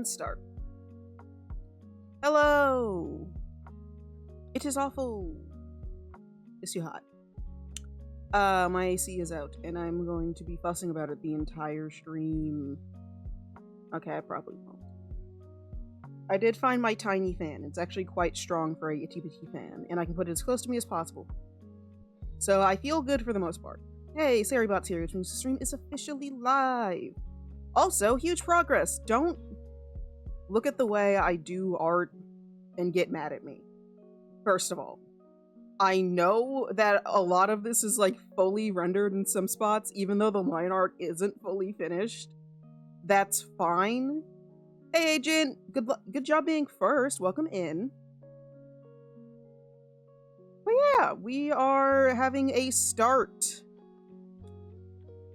And start. Hello! It is awful. It's too hot. My AC is out, and I'm going to be fussing about it the entire stream. Okay, I probably won't. I did find my tiny fan. It's actually quite strong for a itty-bitty fan, and I can put it as close to me as possible. So I feel good for the most part. Hey, SariBot's here, which means the stream is officially live. Also, huge progress. Don't look at the way I do art and get mad at me. First of all, I know that a lot of this is like fully rendered in some spots, even though the line art isn't fully finished. That's fine. Hey, Agent, good job being first. Welcome in. But yeah, we are having a start.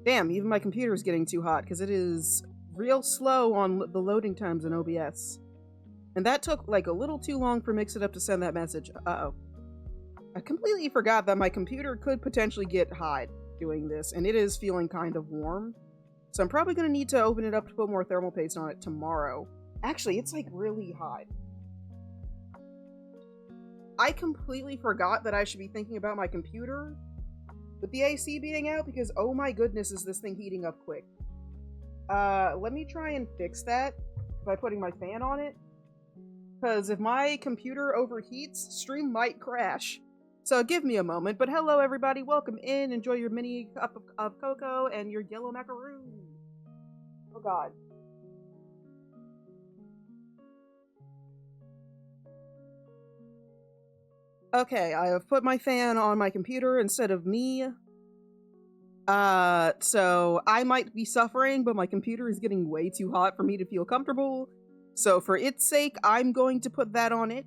Damn, even my computer is getting too hot because it is real slow on the loading times in OBS. And that took like a little too long for Mix It Up to send that message. Uh-oh. I completely forgot that my computer could potentially get hot doing this, and it is feeling kind of warm. So I'm probably going to need to open it up to put more thermal paste on it tomorrow. Actually, it's like really hot. I completely forgot that I should be thinking about my computer with the AC being out because, oh my goodness, is this thing heating up quick. Let me try and fix that by putting my fan on it. Because if my computer overheats, stream might crash. So give me a moment, but hello everybody, welcome in, enjoy your mini cup of cocoa and your yellow macaroon. Oh god. Okay, I have put my fan on my computer instead of me. So I might be suffering, but my computer is getting way too hot for me to feel comfortable. So for its sake, I'm going to put that on it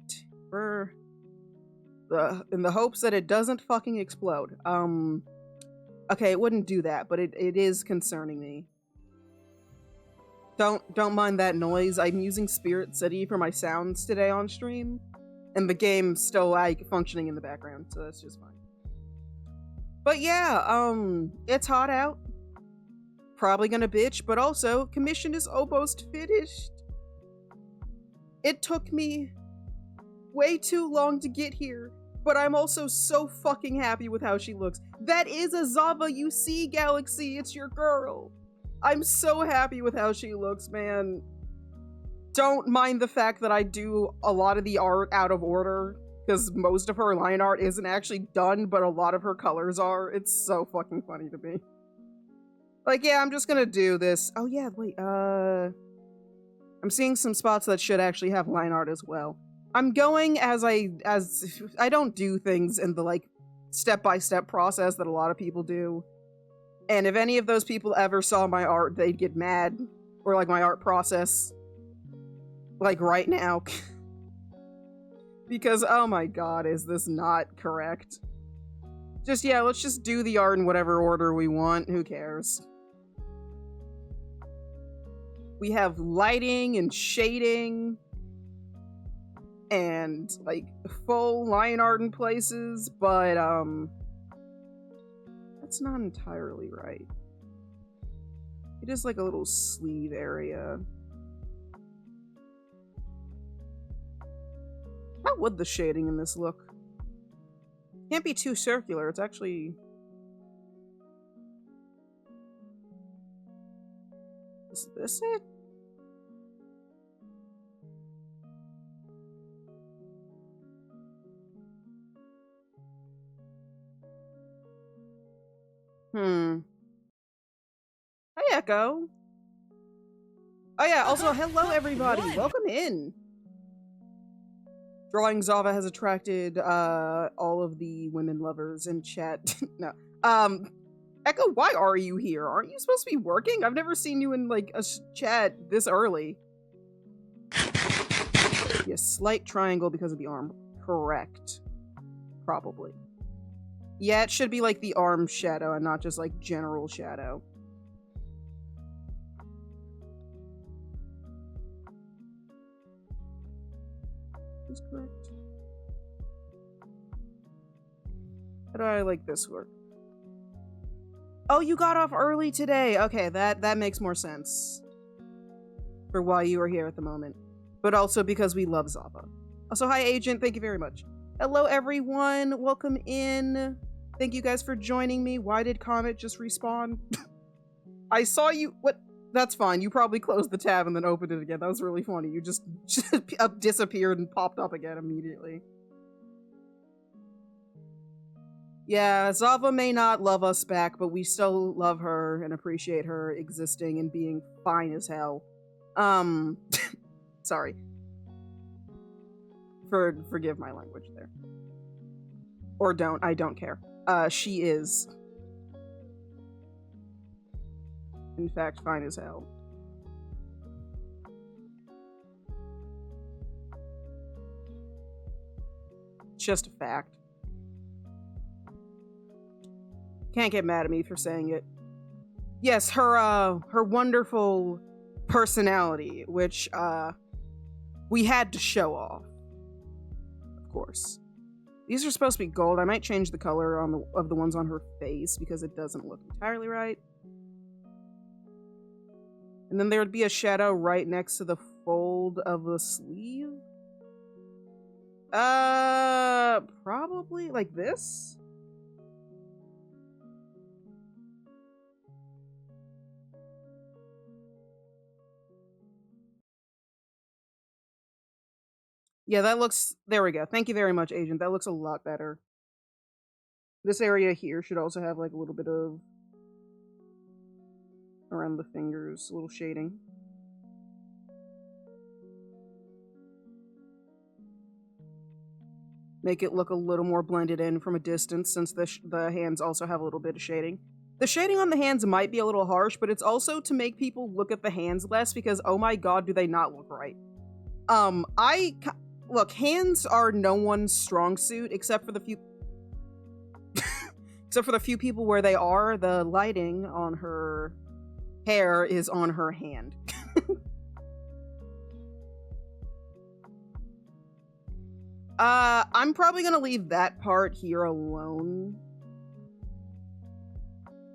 in the hopes that it doesn't fucking explode. Okay, it wouldn't do that, but it is concerning me. Don't mind that noise. I'm using Spirit City for my sounds today on stream, and the game's still like functioning in the background, so that's just fine. But yeah, it's hot out. Probably gonna bitch, but also commission is almost finished. It took me way too long to get here, but I'm also so fucking happy with how she looks. That is a Zava UC Galaxy, it's your girl. I'm so happy with how she looks, man. Don't mind the fact that I do a lot of the art out of order, because most of her line art isn't actually done, but a lot of her colors are. It's so fucking funny to me. Like, yeah, I'm just gonna do this. Oh yeah, wait, I'm seeing some spots that should actually have line art as well. I'm going as I don't do things in the like step-by-step process that a lot of people do. And if any of those people ever saw my art, they'd get mad. Or like my art process. Like right now. Because oh my god, is this not correct? Just yeah, let's just do the art in whatever order we want. Who cares? We have lighting and shading and like full line art in places, but that's not entirely right. It is like a little sleeve area. How would the shading in this look? Can't be too circular, it's actually... Is this it? Hi, Echo. Oh yeah, also hello everybody, welcome in. Drawing Zava has attracted all of the women lovers in chat. No. Echo, why are you here? Aren't you supposed to be working? I've never seen you in like a chat this early. Yes, slight triangle because of the arm. Correct. Probably. Yeah, it should be like the arm shadow and not just like general shadow. Is correct. How do I like this work? Oh, you got off early today. Okay, that makes more sense. for why you are here at the moment, but also because we love Zava. Also, hi, Agent. Thank you very much. Hello, everyone. Welcome in. Thank you guys for joining me. Why did Comet just respawn? I saw you. What? That's fine. You probably closed the tab and then opened it again. That was really funny. You just disappeared and popped up again immediately. Yeah, Zava may not love us back, but we still love her and appreciate her existing and being fine as hell. Sorry. Forgive my language there. Or don't. I don't care. She is. In fact, fine as hell. It's just a fact. Can't get mad at me for saying it. Yes, her wonderful personality, which, we had to show off. Of course. These are supposed to be gold. I might change the color of the ones on her face because it doesn't look entirely right. And then there would be a shadow right next to the fold of the sleeve. Probably like this? Yeah, that looks... There we go. Thank you very much, Agent. That looks a lot better. This area here should also have, like, a little bit of... around the fingers, a little shading. Make it look a little more blended in from a distance, since the hands also have a little bit of shading. The shading on the hands might be a little harsh, but it's also to make people look at the hands less, because oh my god, do they not look right. Look, hands are no one's strong suit, except for the few... except for the few people where they are. The lighting on her hair is on her hand. I'm probably gonna leave that part here alone.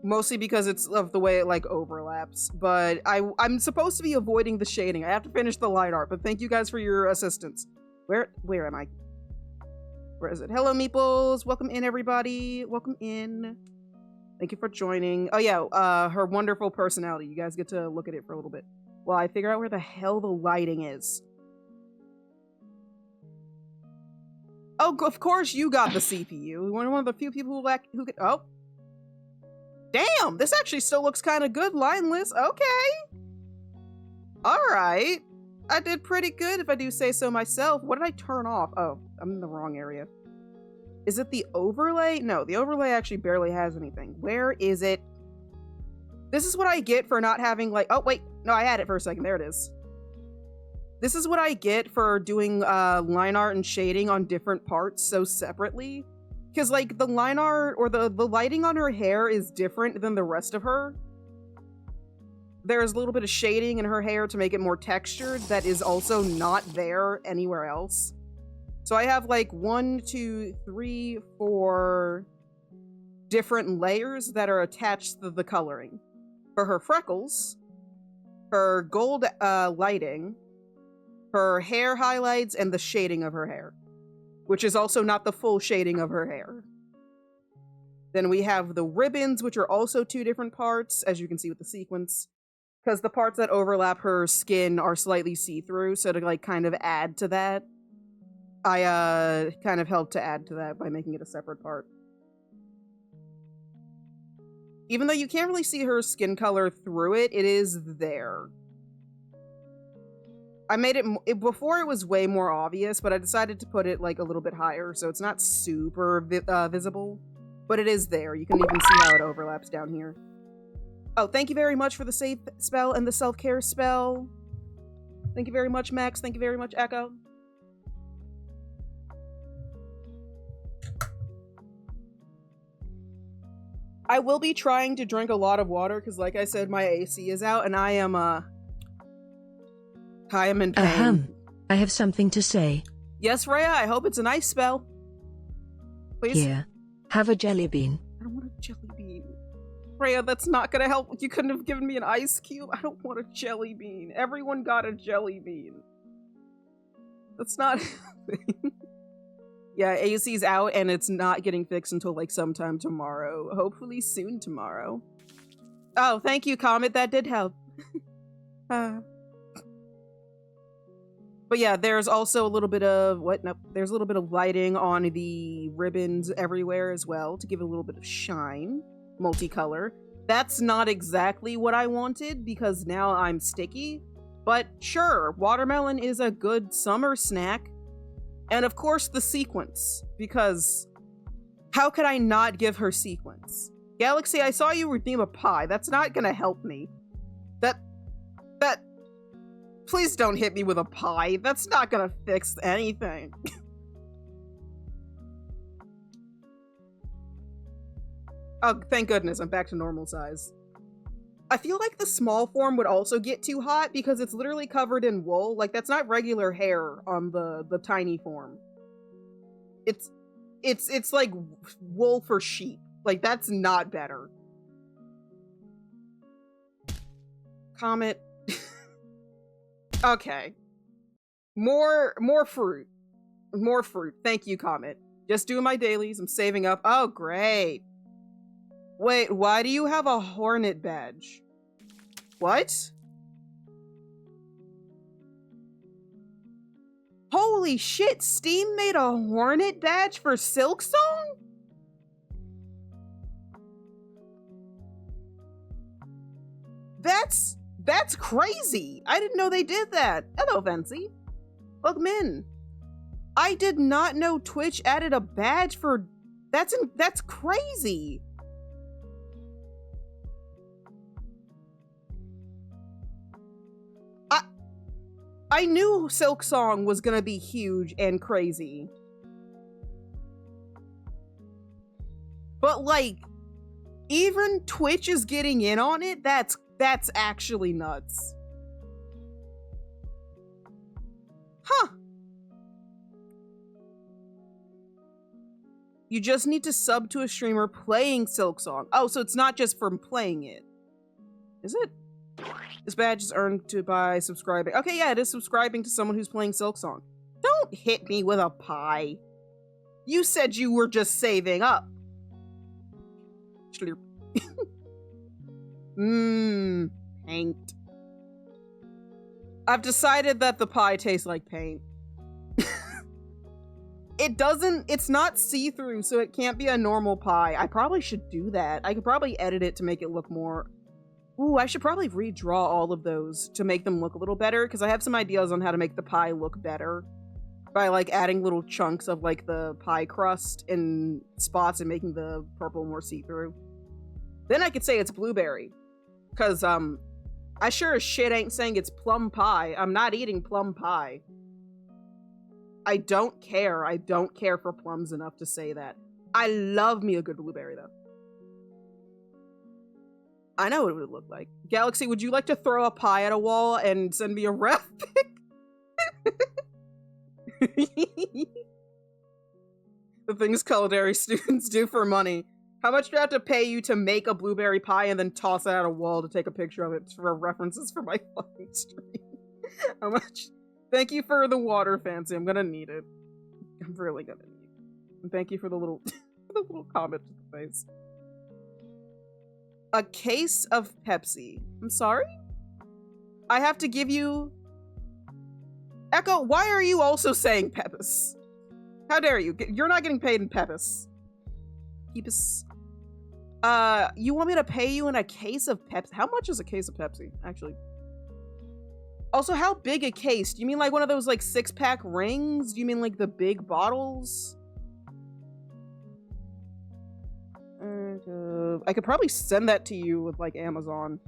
Mostly because it's of the way it, like, overlaps. But I'm supposed to be avoiding the shading. I have to finish the light art, but thank you guys for your assistance. Where am I? Where is it? Hello, Meeples! Welcome in, everybody! Welcome in. Thank you for joining. Oh yeah, her wonderful personality. You guys get to look at it for a little bit while I figure out where the hell the lighting is. Oh, of course you got the CPU. One of the few people who could... Oh. Damn! This actually still looks kind of good, lineless. Okay! Alright. I did pretty good, if I do say so myself. What did I turn off? Oh, I'm in the wrong area. Is it the overlay? No, the overlay actually barely has anything. Where is it? This is what I get for not having, like... Oh, wait. No, I had it for a second. There it is. This is what I get for doing line art and shading on different parts so separately. Because, like, the line art or the lighting on her hair is different than the rest of her. There's a little bit of shading in her hair to make it more textured that is also not there anywhere else. So I have, like, 1, 2, 3, 4 different layers that are attached to the coloring. For her freckles, her gold lighting, her hair highlights, and the shading of her hair. Which is also not the full shading of her hair. Then we have the ribbons, which are also 2 different parts, as you can see with the sequence. Because the parts that overlap her skin are slightly see-through, so to, like, kind of add to that, I, kind of helped to add to that by making it a separate part. Even though you can't really see her skin color through it, it is there. I made it before it was way more obvious, but I decided to put it, like, a little bit higher, so it's not super visible. But it is there. You can even see how it overlaps down here. Oh, thank you very much for the save spell and the self-care spell. Thank you very much, Max. Thank you very much, Echo. I will be trying to drink a lot of water, because like I said, my AC is out, and I am in pain. I have something to say. Yes, Rhea, I hope it's a nice spell. Please? Here. Have a jelly bean. I don't want a jelly bean. Freya, that's not gonna help. You couldn't have given me an ice cube? I don't want a jelly bean. Everyone got a jelly bean. That's not helping. Yeah, AC's out and it's not getting fixed until like sometime tomorrow. Hopefully soon tomorrow. Oh, thank you, Comet. That did help. But yeah, there's also a little bit of there's a little bit of lighting on the ribbons everywhere as well to give it a little bit of shine. Multicolor. That's not exactly what I wanted because now I'm sticky, but sure, watermelon is a good summer snack. And of course the sequence, because how could I not give her sequence? Galaxy, I saw you redeem a pie. That's not gonna help me. Please don't hit me with a pie. That's not gonna fix anything. Oh, thank goodness, I'm back to normal size. I feel like the small form would also get too hot because it's literally covered in wool. Like, that's not regular hair on the tiny form. It's like wool for sheep. Like, that's not better. Comet. Okay. More fruit. More fruit. Thank you, Comet. Just doing my dailies. I'm saving up. Oh, great. Wait, why do you have a Hornet badge? What? Holy shit, Steam made a Hornet badge for Silksong? That's crazy. I didn't know they did that. Hello, Fancy. Welcome in. I did not know Twitch added a badge for... That's crazy. I knew Silksong was gonna be huge and crazy. But like, even Twitch is getting in on it? That's actually nuts. Huh. You just need to sub to a streamer playing Silksong. Oh, so it's not just from playing it. Is it? This badge is earned by subscribing. Okay, yeah, it is subscribing to someone who's playing Silksong. Don't hit me with a pie. You said you were just saving up. Slurp. Paint. I've decided that the pie tastes like paint. It's not see-through, so it can't be a normal pie. I probably should do that. I could probably edit it to make it look more... Ooh, I should probably redraw all of those to make them look a little better, because I have some ideas on how to make the pie look better. By, like, adding little chunks of, like, the pie crust in spots and making the purple more see-through. Then I could say it's blueberry. Because, I sure as shit ain't saying it's plum pie. I'm not eating plum pie. I don't care. I don't care for plums enough to say that. I love me a good blueberry, though. I know what it would look like. Galaxy, would you like to throw a pie at a wall and send me a ref pic? The things culinary students do for money. How much do I have to pay you to make a blueberry pie and then toss it at a wall to take a picture of it for references for my fucking stream? How much? Thank you for the water, Fancy. I'm gonna need it. I'm really gonna need it. And thank you for the little, the little comment to the face. A case of Pepsi. I'm sorry? I have to give you... Echo, why are you also saying Pepis? How dare you? You're not getting paid in Pepis. Pepis. You want me to pay you in a case of Pepsi? How much is a case of Pepsi, actually? Also, how big a case? Do you mean like one of those like 6-pack rings? Do you mean like the big bottles? I could probably send that to you with like Amazon.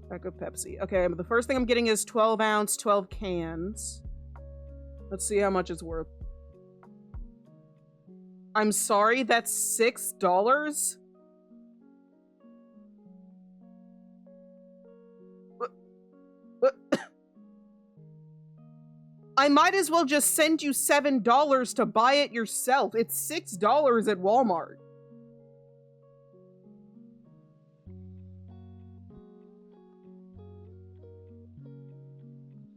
Pack of Pepsi. Okay, but the first thing I'm getting is 12 ounce, 12 cans. Let's see how much it's worth. I'm sorry, that's $6? I might as well just send you $7 to buy it yourself. It's $6 at Walmart.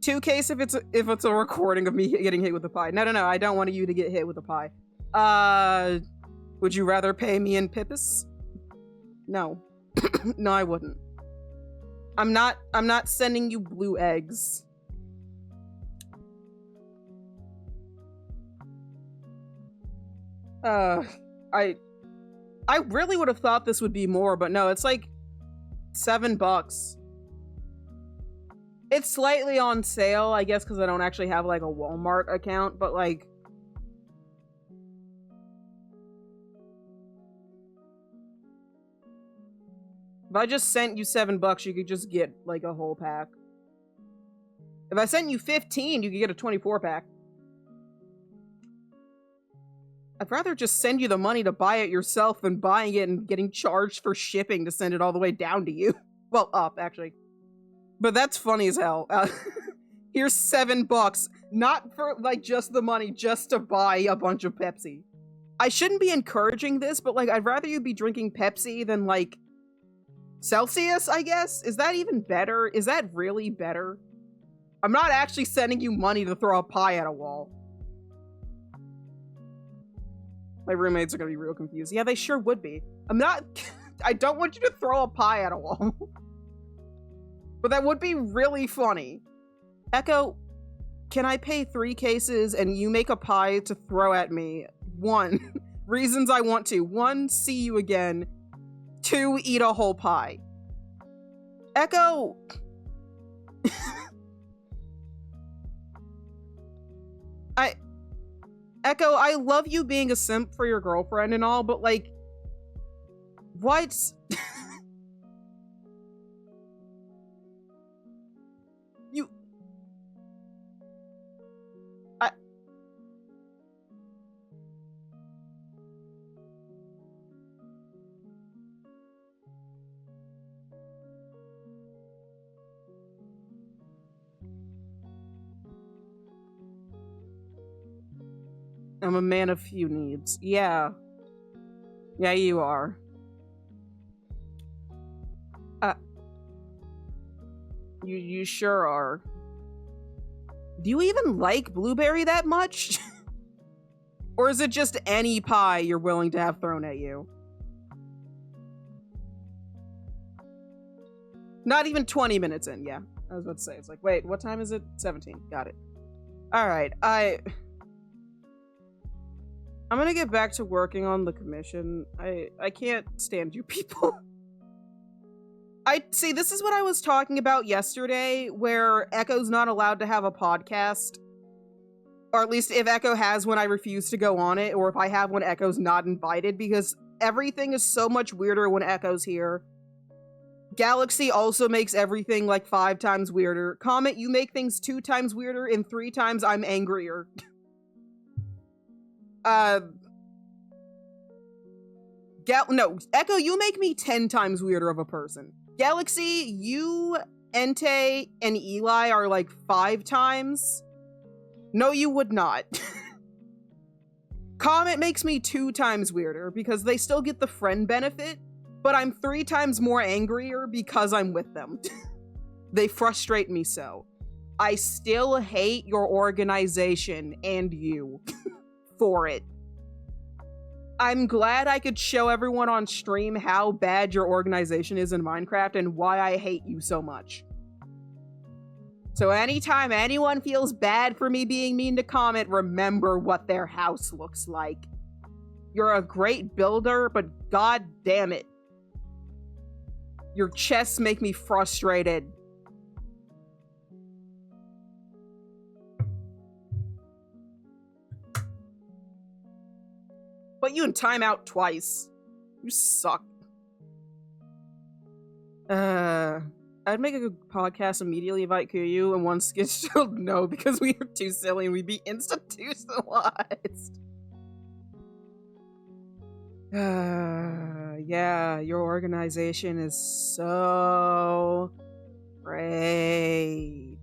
2 case if it's a recording of me getting hit with a pie. No, I don't want you to get hit with a pie. Would you rather pay me in pippus? No. No, I wouldn't. I'm not sending you blue eggs. I really would have thought this would be more, but no, it's like $7. It's slightly on sale, I guess, because I don't actually have like a Walmart account, but like, if I just sent you $7, you could just get like a whole pack. If I sent you 15, you could get a 24-pack. I'd rather just send you the money to buy it yourself than buying it and getting charged for shipping to send it all the way down to you. Well, up, actually. But that's funny as hell. Here's $7. Not for, like, just the money, just to buy a bunch of Pepsi. I shouldn't be encouraging this, but, like, I'd rather you be drinking Pepsi than, like, Celsius, I guess? Is that even better? Is that really better? I'm not actually sending you money to throw a pie at a wall. My roommates are gonna be real confused. Yeah, they sure would be. I don't want you to throw a pie at a wall. But that would be really funny. Echo, can I pay 3 cases and you make a pie to throw at me? 1, reasons I want to. 1, see you again. 2, eat a whole pie. Echo! Echo, I love you being a simp for your girlfriend and all, but like, what? I'm a man of few needs. Yeah. Yeah, you are. You sure are. Do you even like blueberry that much? Or is it just any pie you're willing to have thrown at you? Not even 20 minutes in, yeah. I was about to say, it's like, wait, what time is it? 17. Got it. Alright, I'm gonna get back to working on the commission. I can't stand you people. See, this is what I was talking about yesterday, where Echo's not allowed to have a podcast. Or at least if Echo has one, I refuse to go on it, or if I have one, Echo's not invited, because everything is so much weirder when Echo's here. Galaxy also makes everything like 5 times weirder. Comet, you make things 2 times weirder, and 3 times I'm angrier. No, Echo, you make me 10 times weirder of a person. Galaxy, you, Entei, and Eli are like 5 times. No, you would not. Comet makes me 2 times weirder because they still get the friend benefit, but I'm 3 times more angrier because I'm with them. They frustrate me so. I still hate your organization and you for it. I'm glad I could show everyone on stream how bad your organization is in Minecraft and why I hate you so much. So anytime anyone feels bad for me being mean to Comet, remember what their house looks like. You're a great builder, but god damn it. Your chests make me frustrated. But you in timeout twice. You suck. I'd make a good podcast immediately invite Kuyu, and once scheduled, no, because we are too silly and we'd be institutionalized. Yeah, your organization is so great.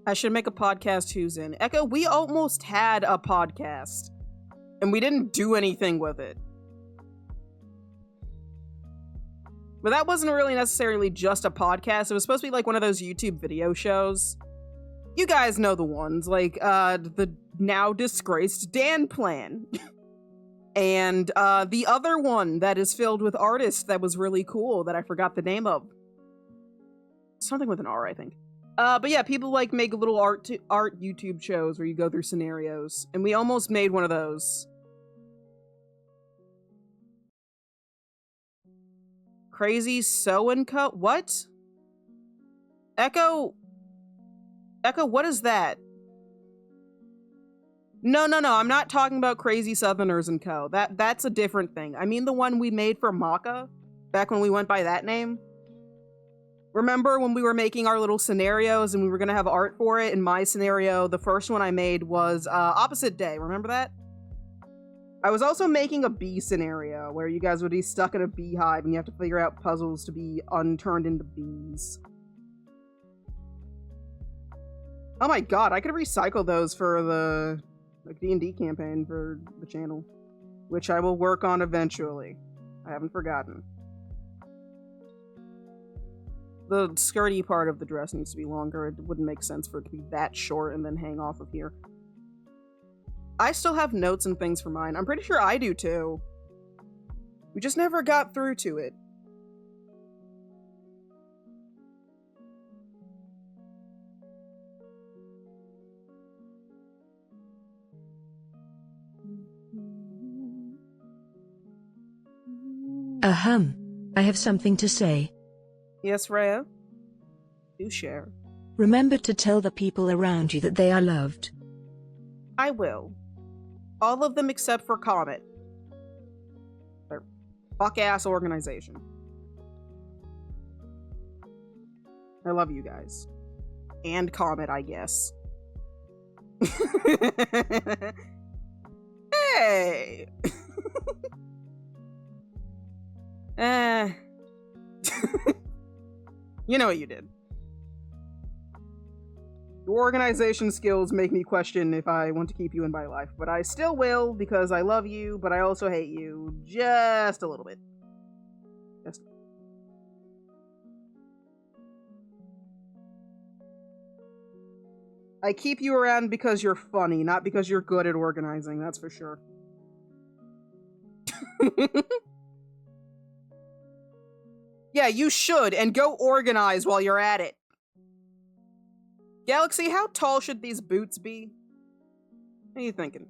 I should make a podcast who's in. Echo, we almost had a podcast. And we didn't do anything with it. But that wasn't really necessarily just a podcast. It was supposed to be like one of those YouTube video shows. You guys know the ones, like the now disgraced Dan Plan. And the other one that is filled with artists that was really cool that I forgot the name of. Something with an R, I think. But yeah, people like make little art YouTube shows where you go through scenarios. And we almost made one of those. Crazy So and Co. What? Echo, what is that? No, I'm not talking about Crazy Southerners and Co. That's a different thing. I mean the one we made for Maka, back when we went by that name. Remember when we were making our little scenarios and we were gonna have art for it? In my scenario, the first one I made was Opposite Day. Remember that? I was also making a bee scenario where you guys would be stuck in a beehive and you have to figure out puzzles to be unturned into bees. Oh my god, I could recycle those for the D&D campaign for the channel, which I will work on eventually. I haven't forgotten. The skirty part of the dress needs to be longer. It wouldn't make sense for it to be that short and then hang off of here. I still have notes and things for mine. I'm pretty sure I do too. We just never got through to it. I have something to say. Yes, Rhea? Do share. Remember to tell the people around you that they are loved. I will. All of them except for Comet. Their fuck-ass organization. I love you guys. And Comet, I guess. Hey! You know what you did. Your organization skills make me question if I want to keep you in my life, but I still will because I love you, but I also hate you just a little bit. Just. I keep you around because you're funny, not because you're good at organizing, that's for sure. Yeah, you should, and go organize while you're at it. Galaxy, how tall should these boots be? What are you thinking?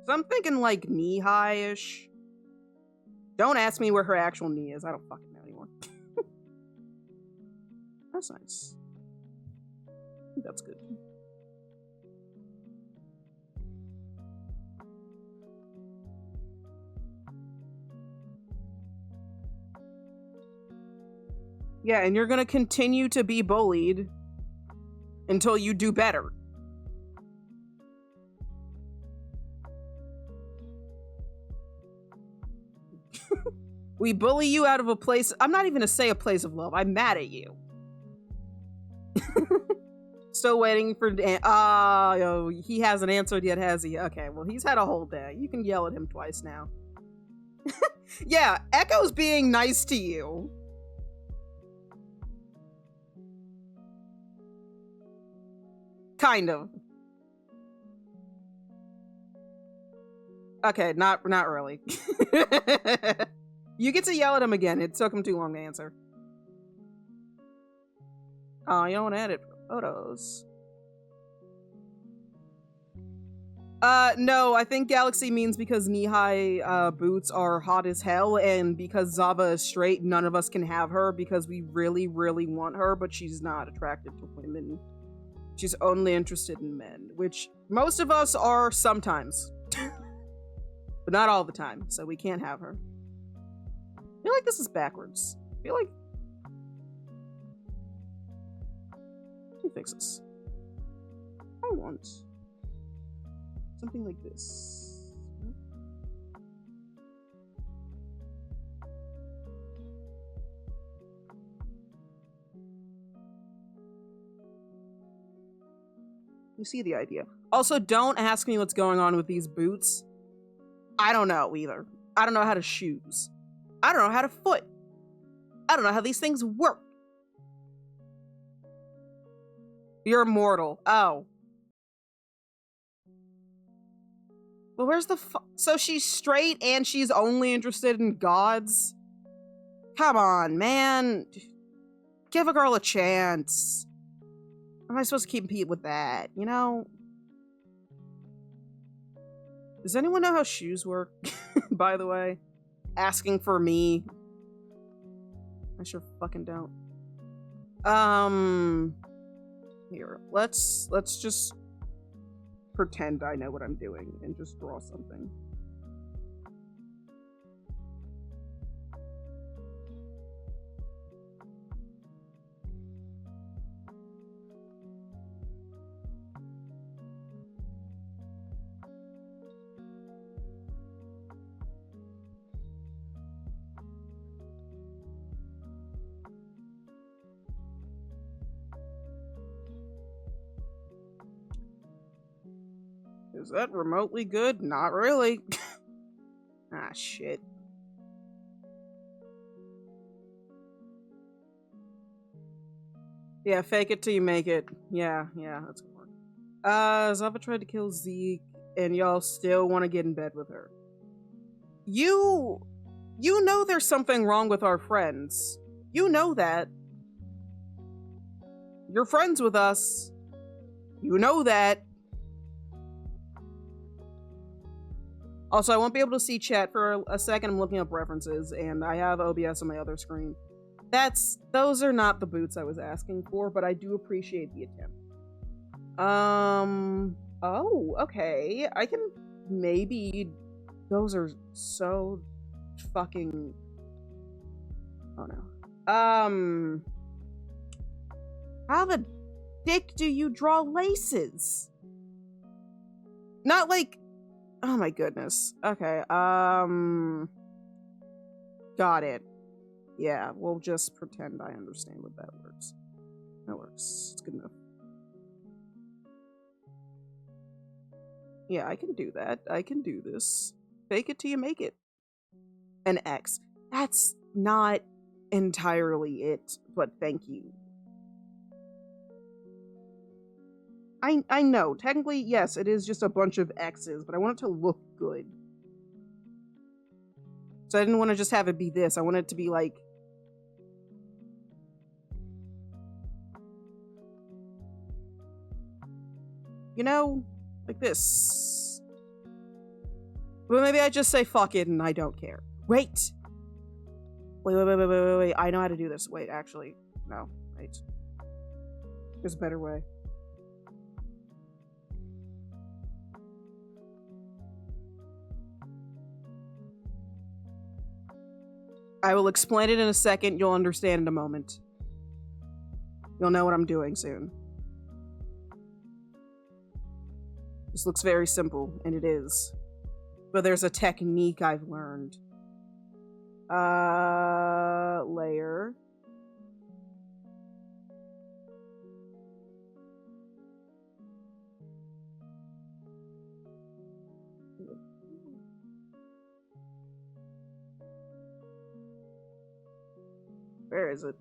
So I'm thinking like knee-high-ish. Don't ask me where her actual knee is. I don't fucking know anymore. That's nice. I think that's good. Yeah, and you're gonna continue to be bullied until you do better. We bully you out of a place. I'm not even gonna say a place of love. I'm mad at you. Still waiting for Dan. Oh, he hasn't answered yet, has he? Okay, well, he's had a whole day. You can yell at him twice now. Yeah, Echo's being nice to you. Kind of. Okay, not really. You get to yell at him again. It took him too long to answer. Oh, you don't edit photos. No, I think Galaxy means because knee-high boots are hot as hell, and because Zava is straight, none of us can have her because we really, really want her, but she's not attracted to women. She's only interested in men, which most of us are sometimes. But not all the time, so we can't have her. I feel like this is backwards. I feel like... Let me fix this. I want something like this. You see the idea. Also, don't ask me what's going on with these boots. I don't know either. I don't know how to shoes. I don't know how to foot. I don't know how these things work. You're immortal. Oh. Well, where's the so she's straight and she's only interested in gods? Come on, man. Give a girl a chance. How am I supposed to compete with that, you know? Does anyone know how shoes work, by the way? Asking for me. I sure fucking don't. Here, let's just pretend I know what I'm doing and just draw something. Is that remotely good? Not really. Ah, shit. Yeah, fake it till you make it. Yeah, that's gonna work. Zava tried to kill Zeke, and y'all still want to get in bed with her. You know there's something wrong with our friends. You know that. You're friends with us. You know that. Also, I won't be able to see chat for a second. I'm looking up references, and I have OBS on my other screen. Those are not the boots I was asking for, but I do appreciate the attempt. Oh, okay. I can maybe... Those are so fucking... Oh, no. How the dick do you draw laces? Not like... Oh my goodness. Okay, got it. Yeah, we'll just pretend I understand what that works. That works. It's good enough. Yeah, I can do that. I can do this. Fake it till you make it. An X. That's not entirely it, but thank you. I know. Technically, yes, it is just a bunch of X's, but I want it to look good. So I didn't want to just have it be this. I want it to be like... You know? Like this. But maybe I just say fuck it and I don't care. Wait! Wait. I know how to do this. Wait, actually. No. Wait. There's a better way. I will explain it in a second. You'll understand in a moment. You'll know what I'm doing soon. This looks very simple, and it is. But there's a technique I've learned. Layer. Where is it?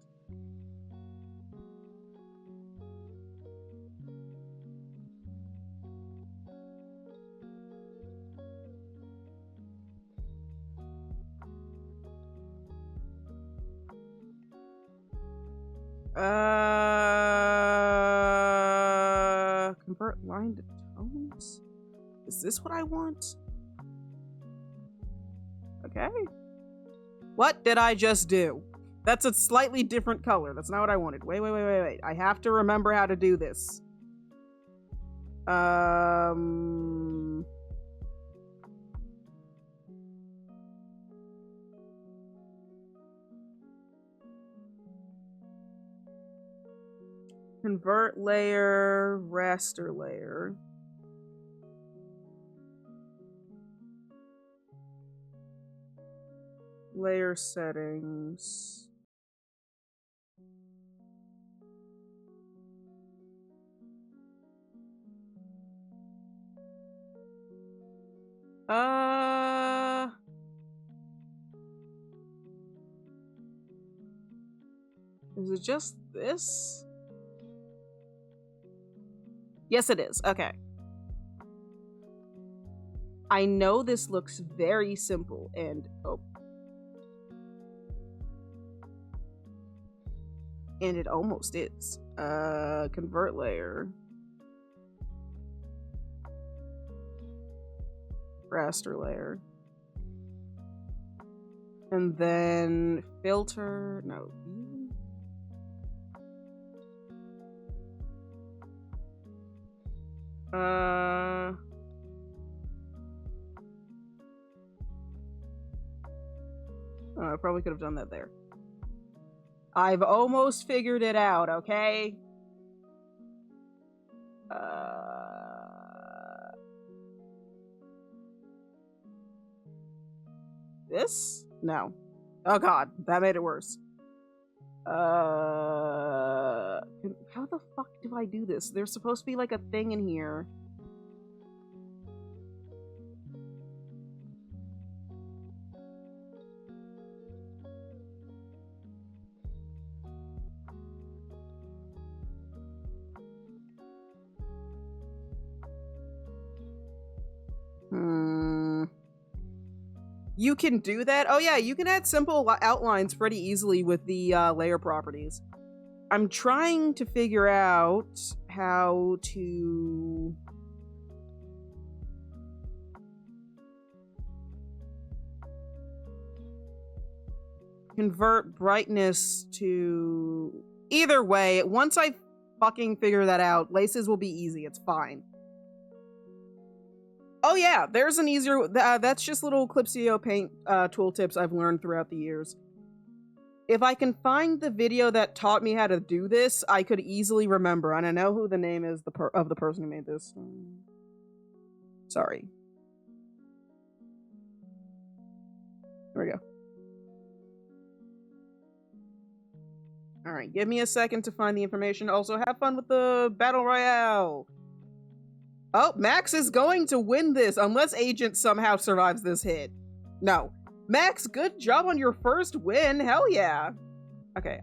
Convert line to tones? Is this what I want? Okay. What did I just do? That's a slightly different color. That's not what I wanted. Wait. I have to remember how to do this. Convert layer, raster layer. Layer settings. Is it just this? Yes, it is. Okay. I know this looks very simple and and it almost is. Convert layer. Raster layer. And then filter, no. I probably could have done that there. I've almost figured it out, okay? This? No. Oh god, that made it worse. How the fuck do I do this? There's supposed to be like a thing in here. You can do that? Oh yeah, you can add simple outlines pretty easily with the layer properties. I'm trying to figure out how to... convert brightness to... Either way, once I fucking figure that out, laces will be easy, it's fine. Oh yeah, there's an easier... that's just little Clipsio paint tooltips I've learned throughout the years. If I can find the video that taught me how to do this, I could easily remember, and I know who the name is of the person who made this. Sorry. There we go. Alright, give me a second to find the information. Also, have fun with the Battle Royale! Oh, Max is going to win this, unless Agent somehow survives this hit. No. Max, good job on your first win! Hell yeah! Okay,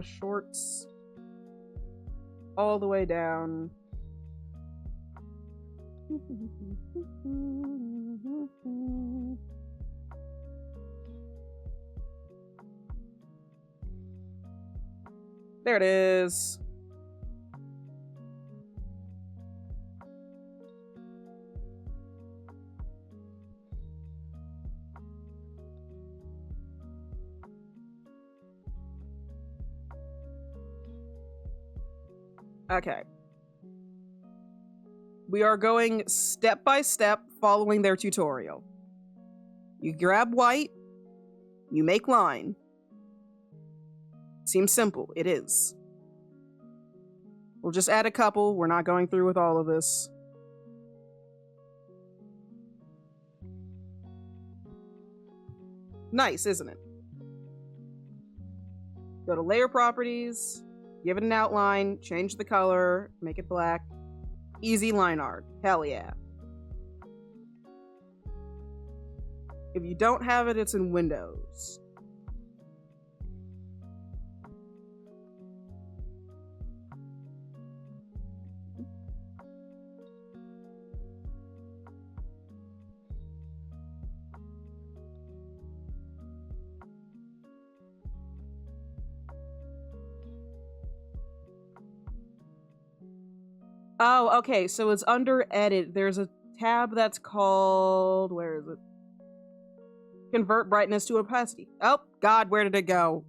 shorts. All the way down. There it is. Okay. We are going step by step following their tutorial. You grab white, you make line. Seems simple, it is. We'll just add a couple, we're not going through with all of this. Nice, isn't it? Go to layer properties, give it an outline, change the color, make it black. Easy line art. Hell yeah. If you don't have it, it's in Windows. Oh, okay, so it's under edit. There's a tab that's called... where is it? Convert brightness to opacity. Oh, God, where did it go?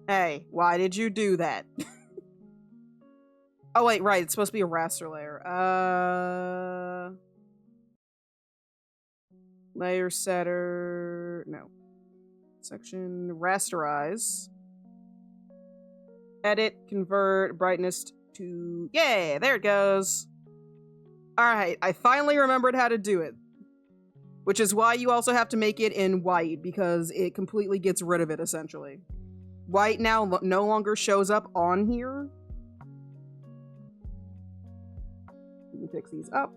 Hey, why did you do that? Oh, wait, right, it's supposed to be a raster layer. Layer setter... no. Section, rasterize. Edit, convert, brightness to... yay, there it goes. Alright, I finally remembered how to do it. Which is why you also have to make it in white, because it completely gets rid of it, essentially. White now no longer shows up on here. You can fix these up.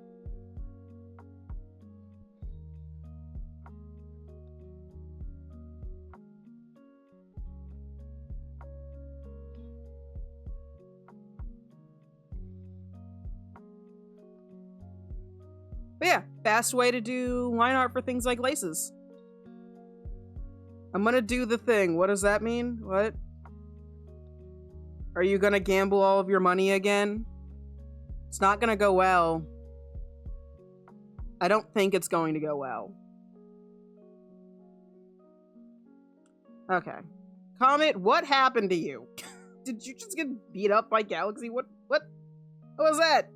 Fast way to do line art for things like laces. I'm gonna do the thing. What does that mean? What? Are you gonna gamble all of your money again? It's not gonna go well. I don't think it's going to go well. Okay. Comet, what happened to you? Did you just get beat up by Galaxy? What was that?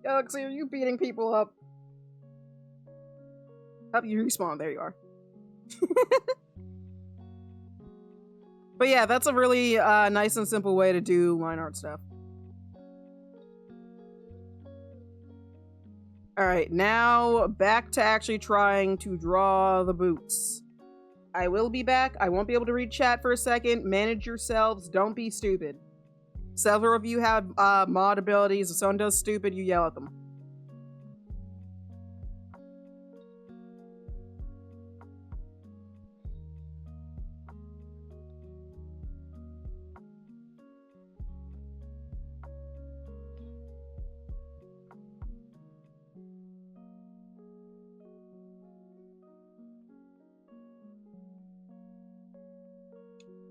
Galaxy, are you beating people up? Oh, you respawn. There you are. But yeah, that's a really nice and simple way to do line art stuff. Alright, now back to actually trying to draw the boots. I will be back. I won't be able to read chat for a second. Manage yourselves. Don't be stupid. Several of you have mod abilities. If someone does stupid, you yell at them.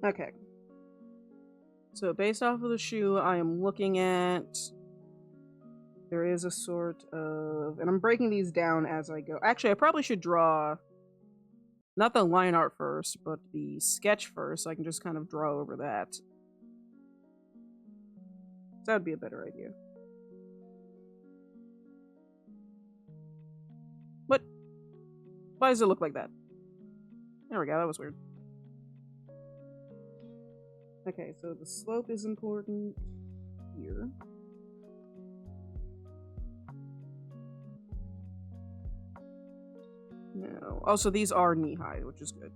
Okay. So based off of the shoe, I am looking at... There is a sort of... And I'm breaking these down as I go. Actually, I probably should draw... Not the line art first, but the sketch first. So I can just kind of draw over that. That would be a better idea. What? Why does it look like that? There we go, that was weird. Okay, so the slope is important here. No. Also, these are knee-high, which is good.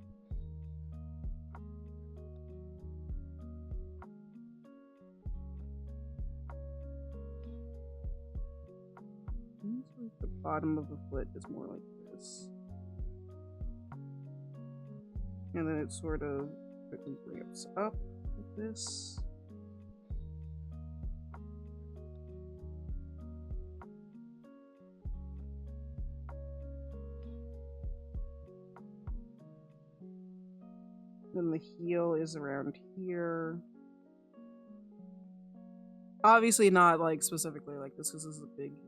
The bottom of the foot is more like this. And then it sort of quickly ramps up. This. Then the heel is around here. Obviously not like specifically like this because this is a big heel.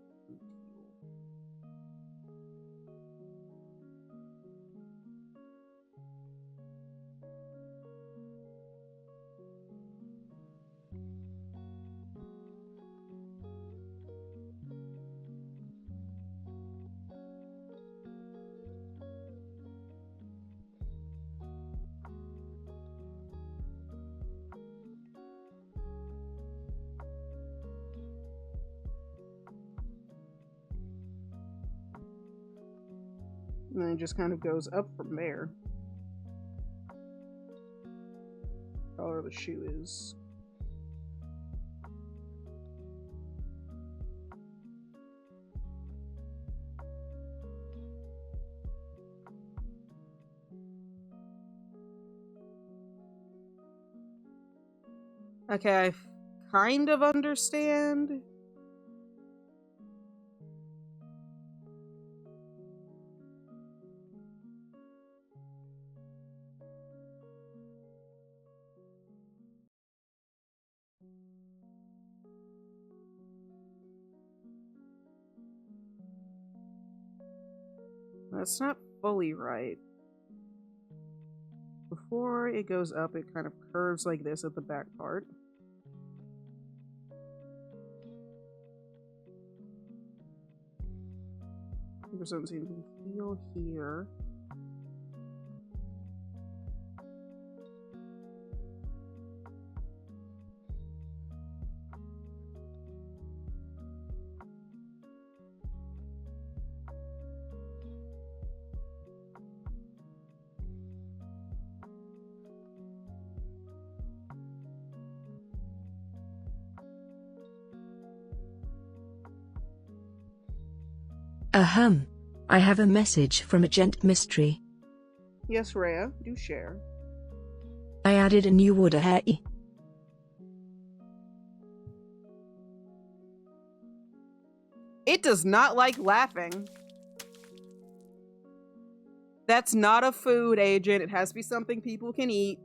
And then it just kind of goes up from there. Color of the shoe is. Okay, I kind of understand. That's not fully right. Before it goes up, it kind of curves like this at the back part. For some reason, the heel here. Ahem. I have a message from Agent Mystery. Yes, Rhea, do share. I added a new order here. It does not like laughing. That's not a food, agent. It has to be something people can eat.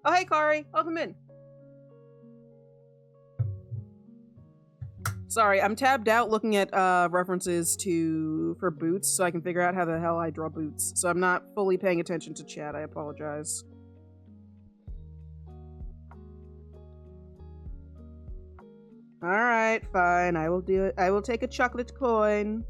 Oh, hey, Kari. Welcome in. Sorry, I'm tabbed out looking at references for boots so I can figure out how the hell I draw boots. So I'm not fully paying attention to chat. I apologize. Alright, fine. I will do it. I will take a chocolate coin.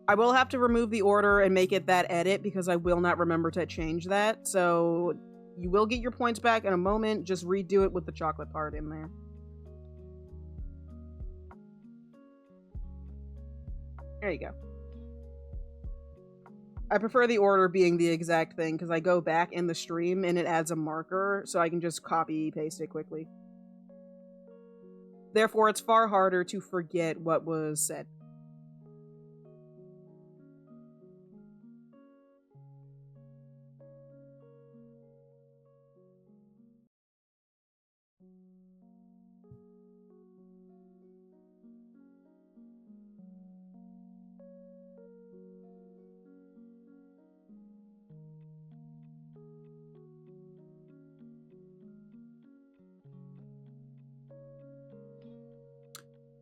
I will have to remove the order and make it that edit because I will not remember to change that. So you will get your points back in a moment. Just redo it with the chocolate part in there. There you go. I prefer the order being the exact thing because I go back in the stream and it adds a marker so I can just copy paste it quickly. Therefore, it's far harder to forget what was said.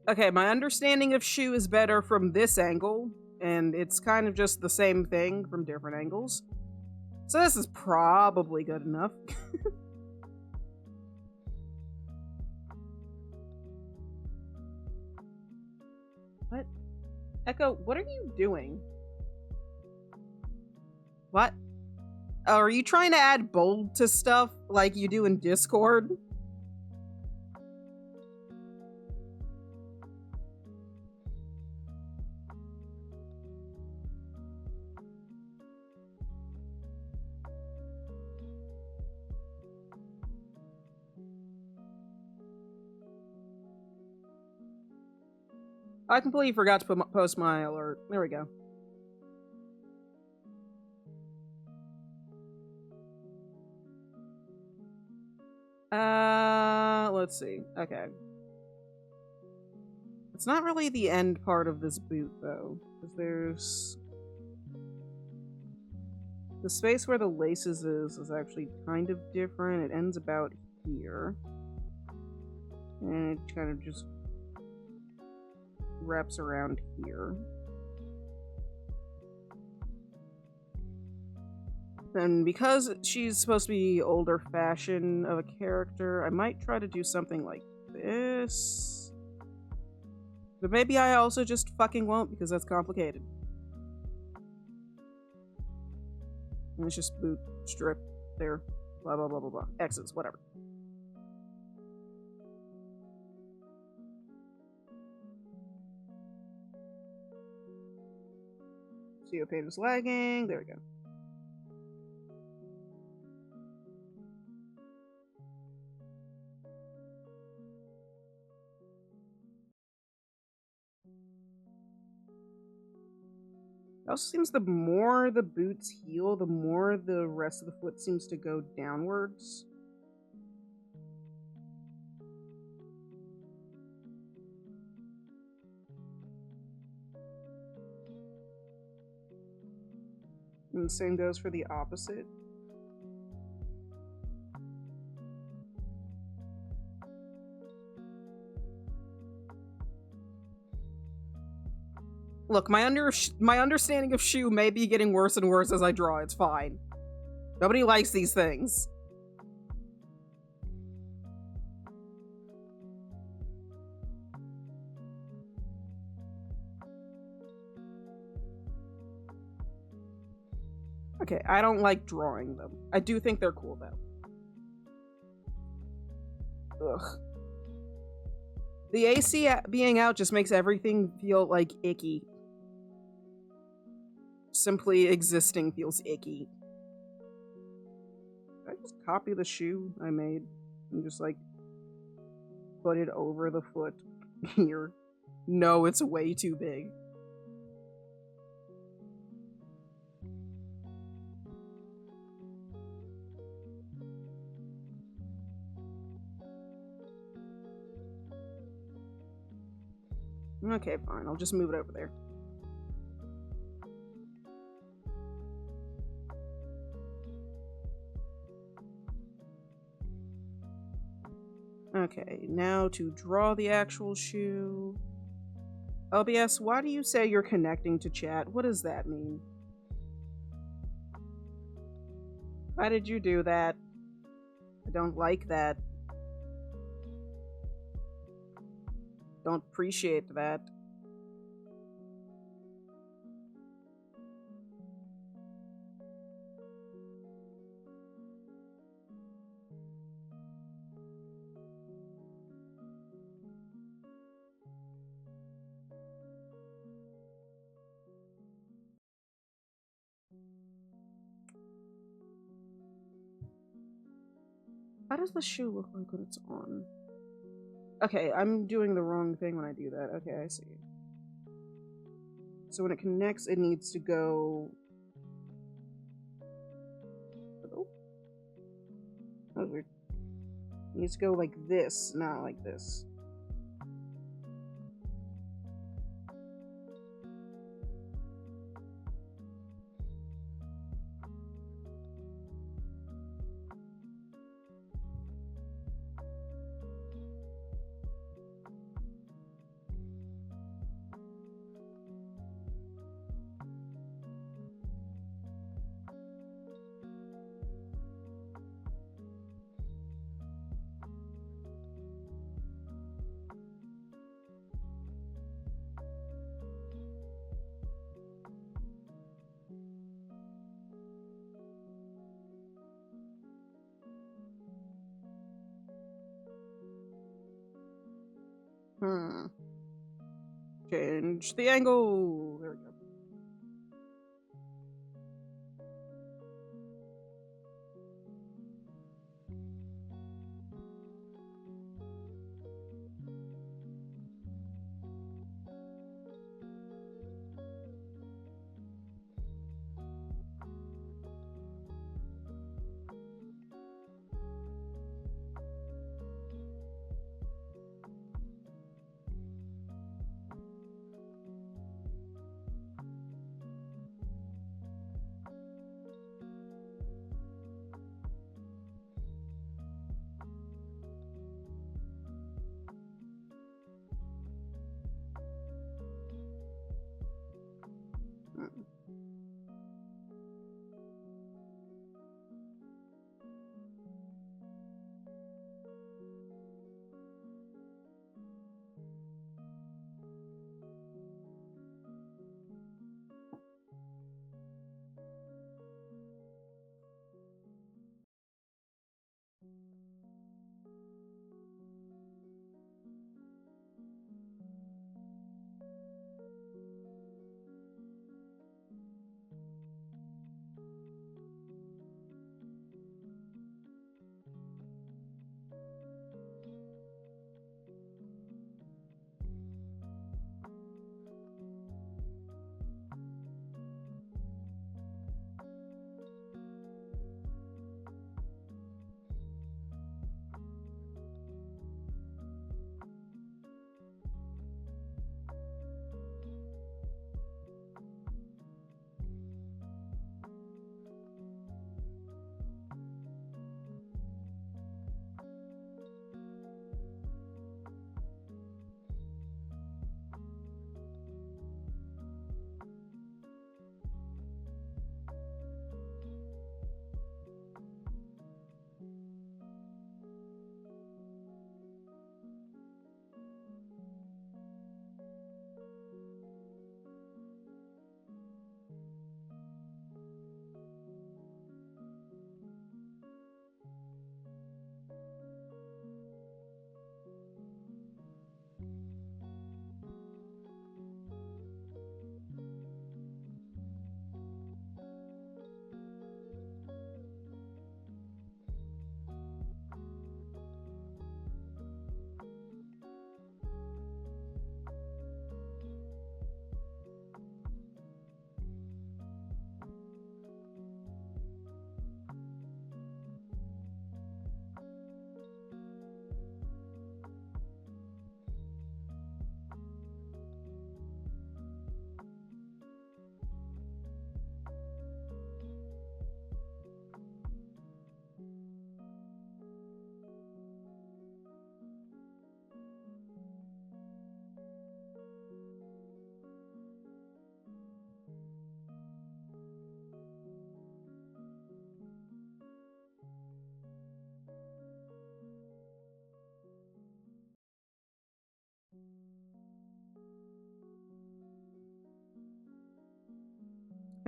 Okay, my understanding of Shu is better from this angle, and it's kind of just the same thing from different angles. So this is probably good enough. What? Echo, what are you doing? What? Oh, are you trying to add bold to stuff like you do in Discord? I completely forgot to post my alert. There we go. Let's see. Okay. It's not really the end part of this boot, though. Because there's... The space where the laces is actually kind of different. It ends about here. And it kind of just wraps around here. And because she's supposed to be older fashion of a character, I might try to do something like this. But maybe I also just fucking won't because that's complicated. And it's just boot, strip, there, blah blah blah blah blah. X's, whatever. CO page is lagging. There we go. It also seems the more the boots heal, the more the rest of the foot seems to go downwards. And the same goes for the opposite. Look, my understanding of Shu may be getting worse and worse as I draw. It's fine. Nobody likes these things. Okay, I don't like drawing them. I do think they're cool, though. Ugh. The AC being out just makes everything feel, like, icky. Simply existing feels icky. Did I just copy the shoe I made and just, like, put it over the foot here? No, it's way too big. Okay, fine. I'll just move it over there. Okay, now to draw the actual shoe. OBS, why do you say you're connecting to chat? What does that mean? Why did you do that? I don't like that. Don't appreciate that. How does the shoe look like when it's on? Okay, I'm doing the wrong thing when I do that. Okay, I see. So when it connects, it needs to go... Oh, that was weird. It needs to go like this, not like this. Change the angle. There we go.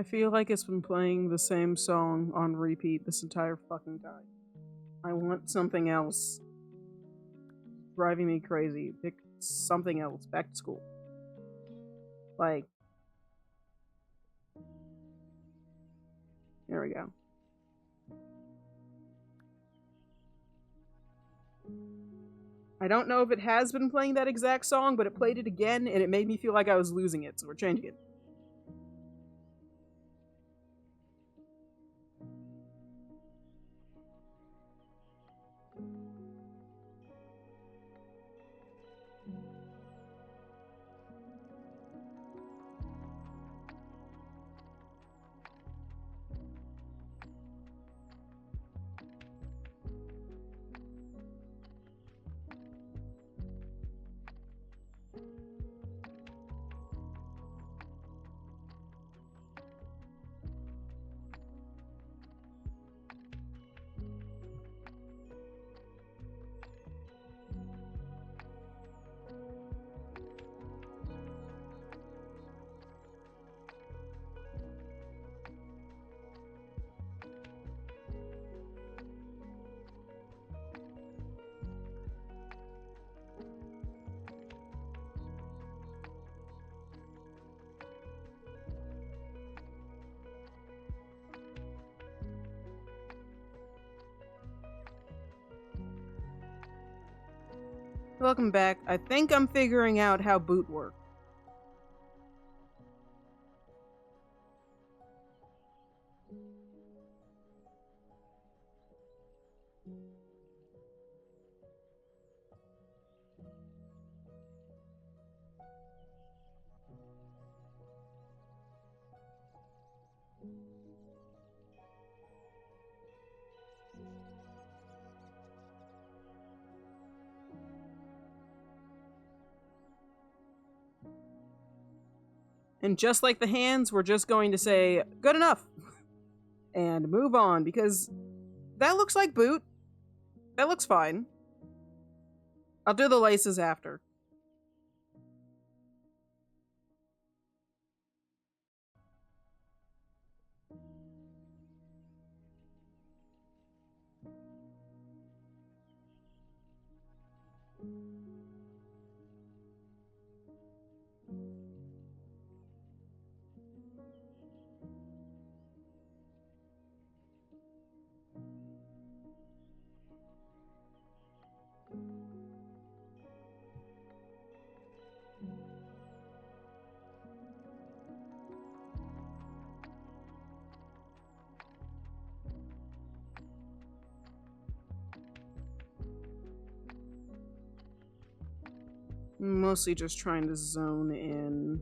I feel like it's been playing the same song on repeat this entire fucking time. I want something else. Driving me crazy. Pick something else. Back to school. Like, there we go. I don't know if it has been playing that exact song, but it played it again, and it made me feel like I was losing it, so we're changing it. Welcome back. I think I'm figuring out how boot works. And just like the hands, we're just going to say, good enough, and move on, because that looks like boot. That looks fine. I'll do the laces after. Mostly just trying to zone in.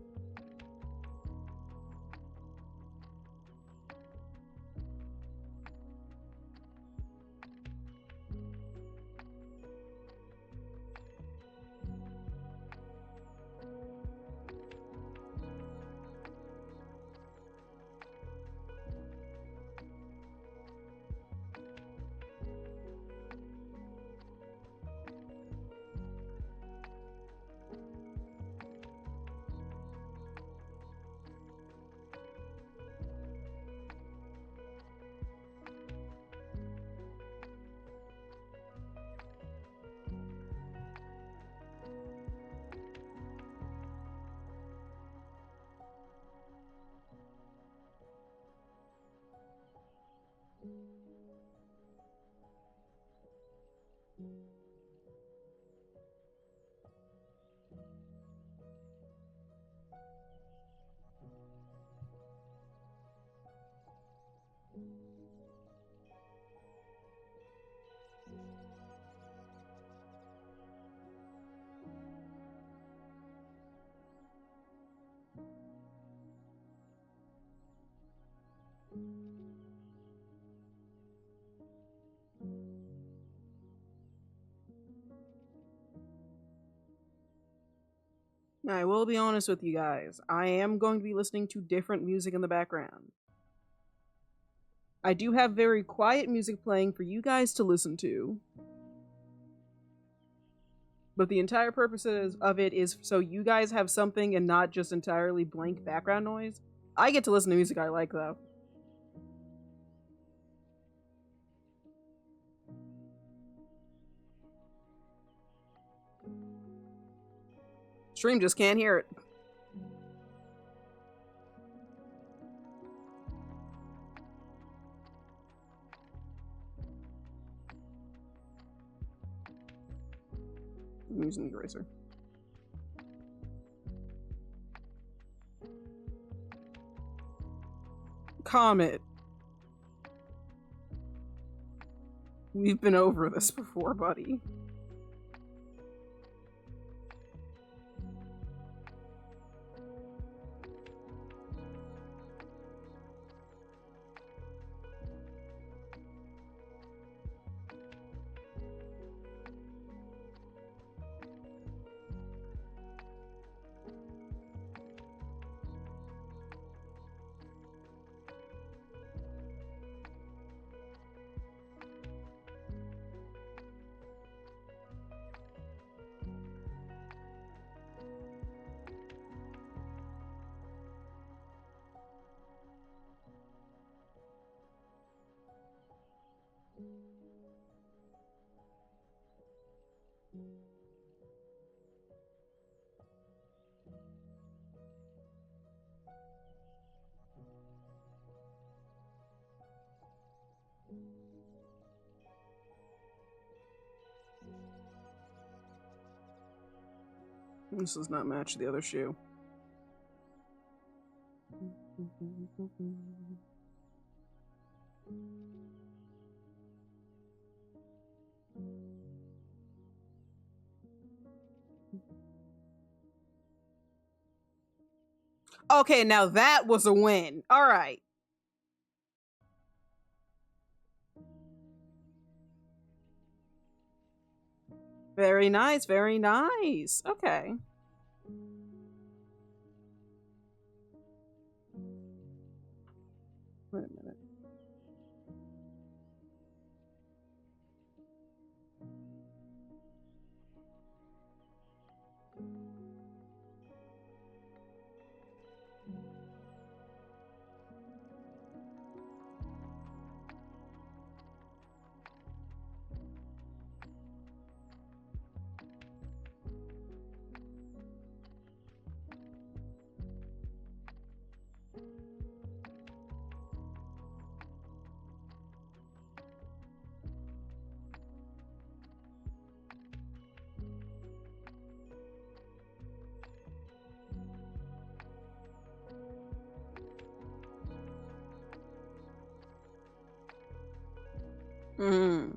I will be honest with you guys. I am going to be listening to different music in the background. I do have very quiet music playing for you guys to listen to. But the entire purpose of it is so you guys have something and not just entirely blank background noise. I get to listen to music I like, though. Stream just can't hear it. I'm using the eraser. Comet. We've been over this before, buddy. This does not match the other shoe. Okay, now that was a win. All right. Very nice, very nice. Okay. Wait a minute. Hmm.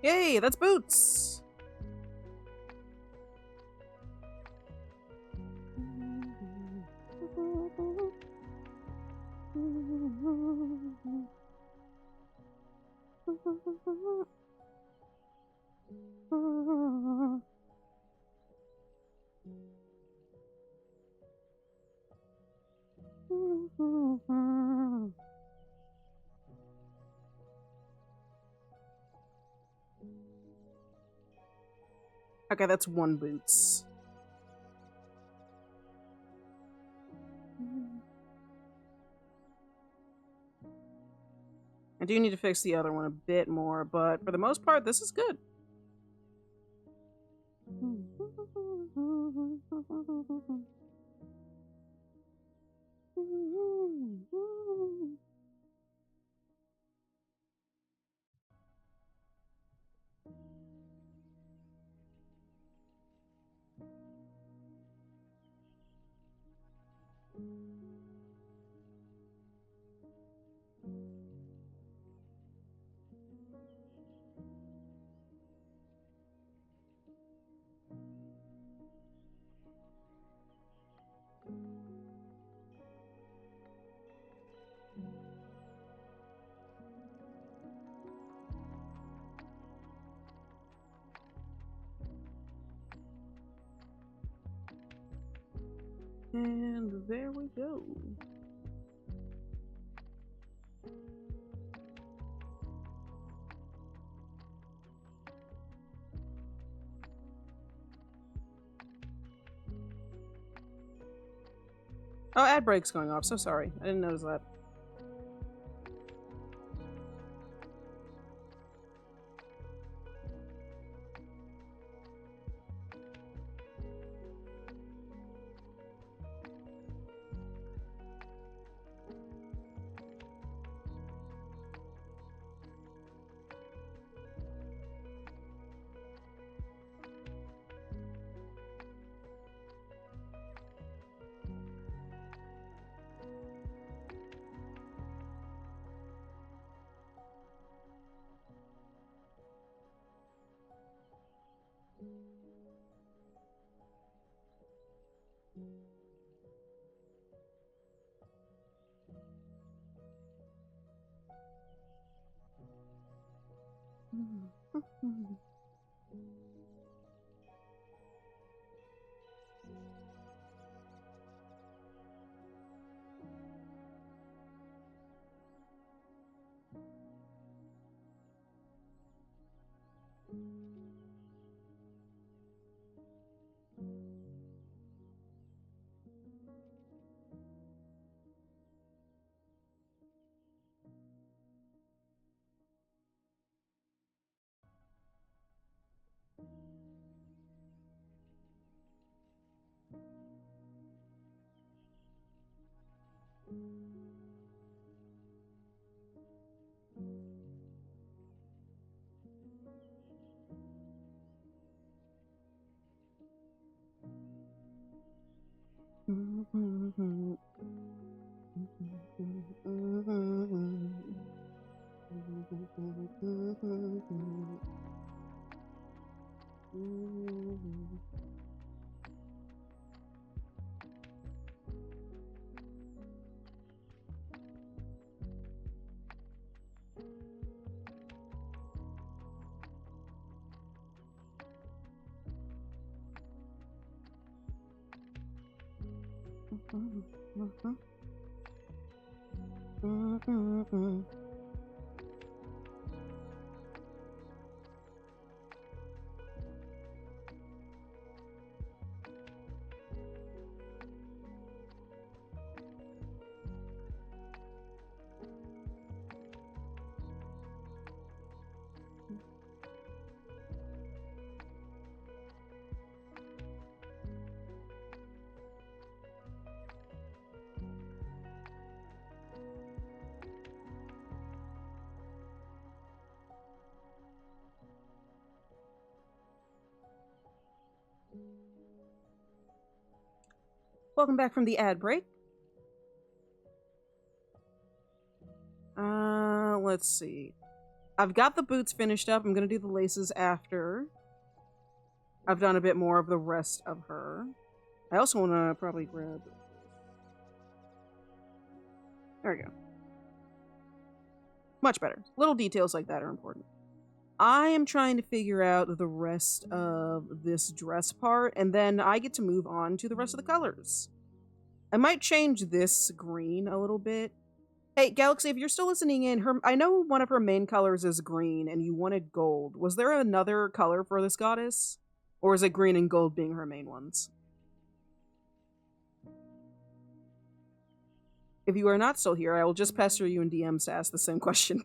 Yay, that's Boots! Okay, that's one Boots. I do need to fix the other one a bit more, but for the most part, this is good. And there we go. Oh, ad break's going off. So sorry. I didn't notice that. Welcome back from the ad break. Let's see. I've got the boots finished up. I'm gonna do the laces after I've done a bit more of the rest of her. I also want to probably grab... There we go. Much better. Little details like that are important. I am trying to figure out the rest of this dress part, and then I get to move on to the rest of the colors. I might change this green a little bit. Hey, Galaxy, if you're still listening in, I know one of her main colors is green, and you wanted gold. Was there another color for this goddess? Or is it green and gold being her main ones? If you are not still here, I will just pester you in DMs to ask the same question.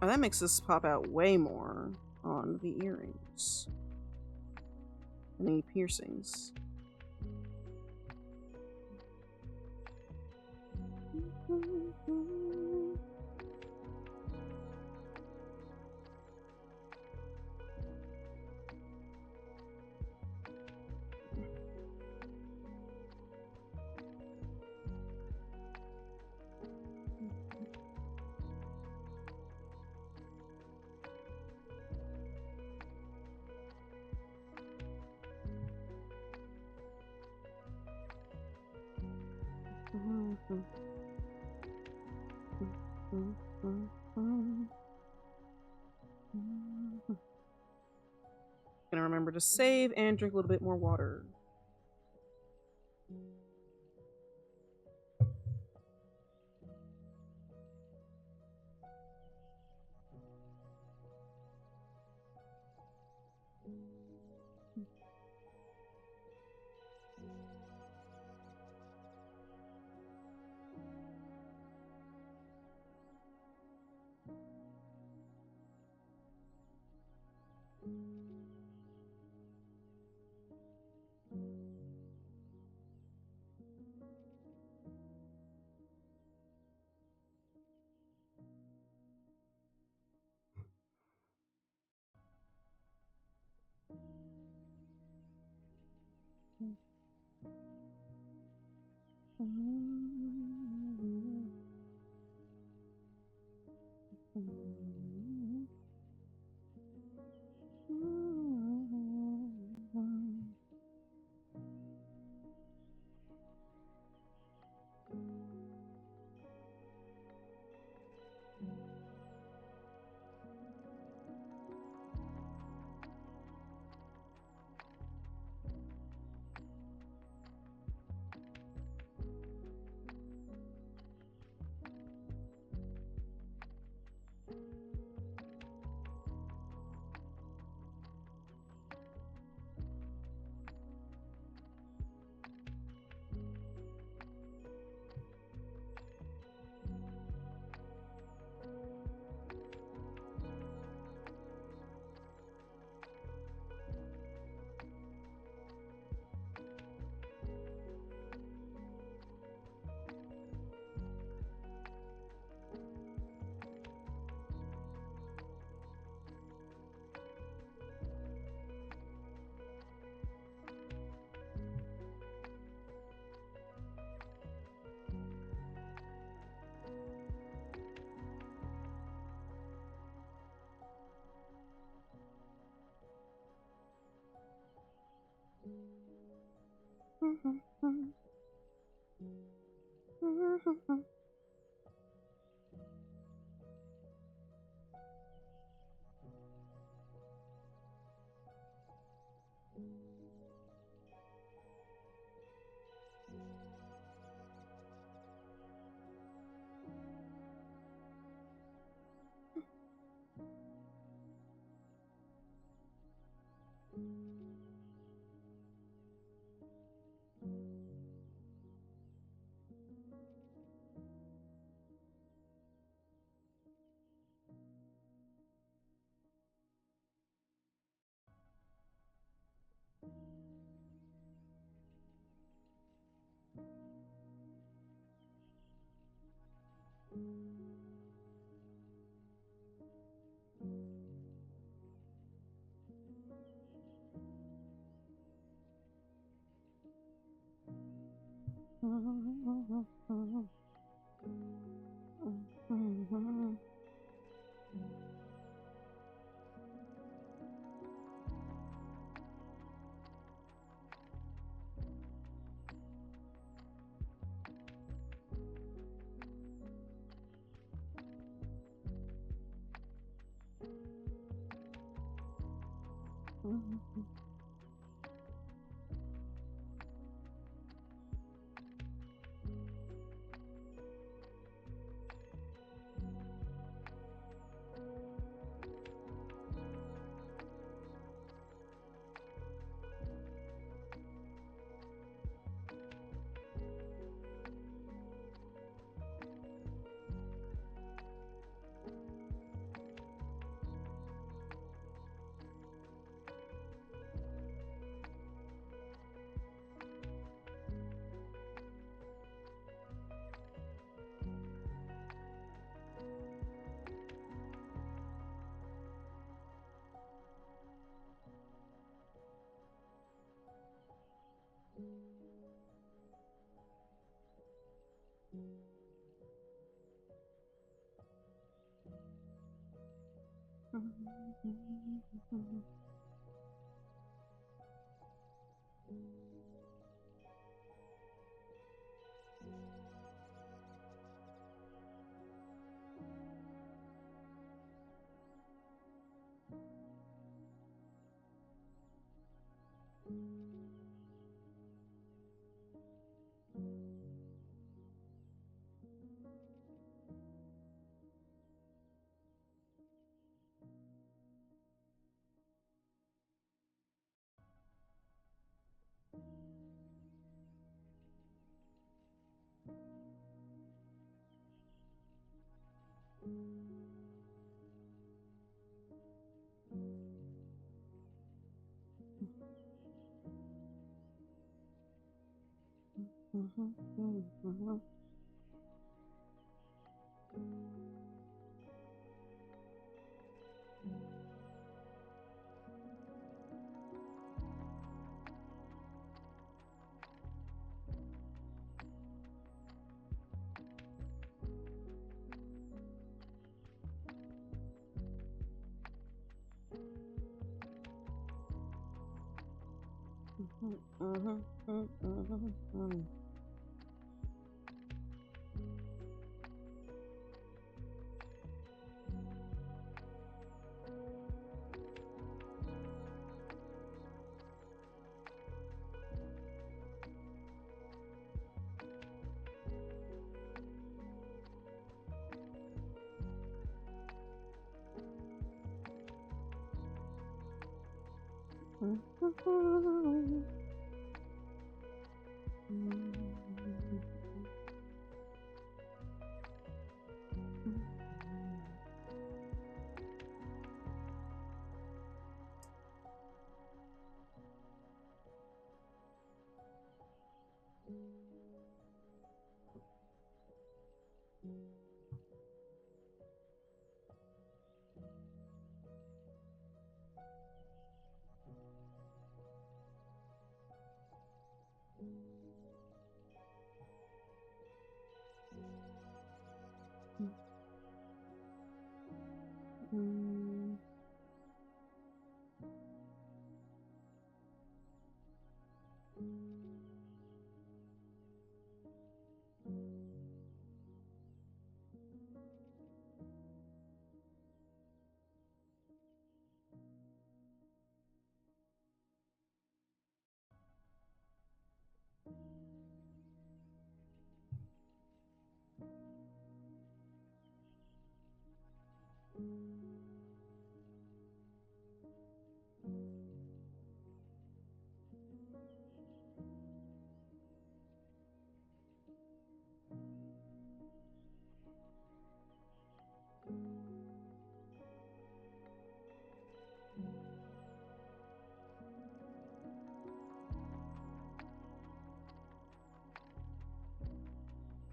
Oh, that makes this pop out way more on the earrings. Any piercings. Gonna remember to save and drink a little bit more water.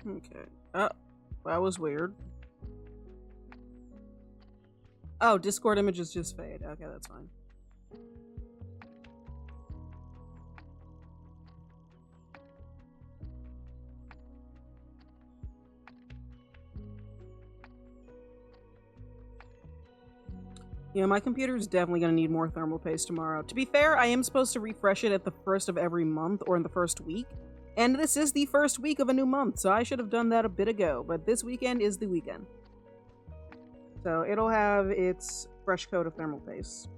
Okay. That was weird. Oh, Discord images just fade. Okay, that's fine. Yeah, my computer's definitely gonna need more thermal paste tomorrow. To be fair, I am supposed to refresh it at the first of every month, or in the first week. And this is the first week of a new month, so I should have done that a bit ago, but this weekend is the weekend. So it'll have its fresh coat of thermal paste.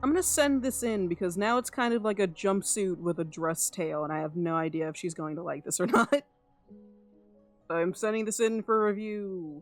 I'm gonna send this in because now it's kind of like a jumpsuit with a dress tail, and I have no idea if she's going to like this or not. So I'm sending this in for review.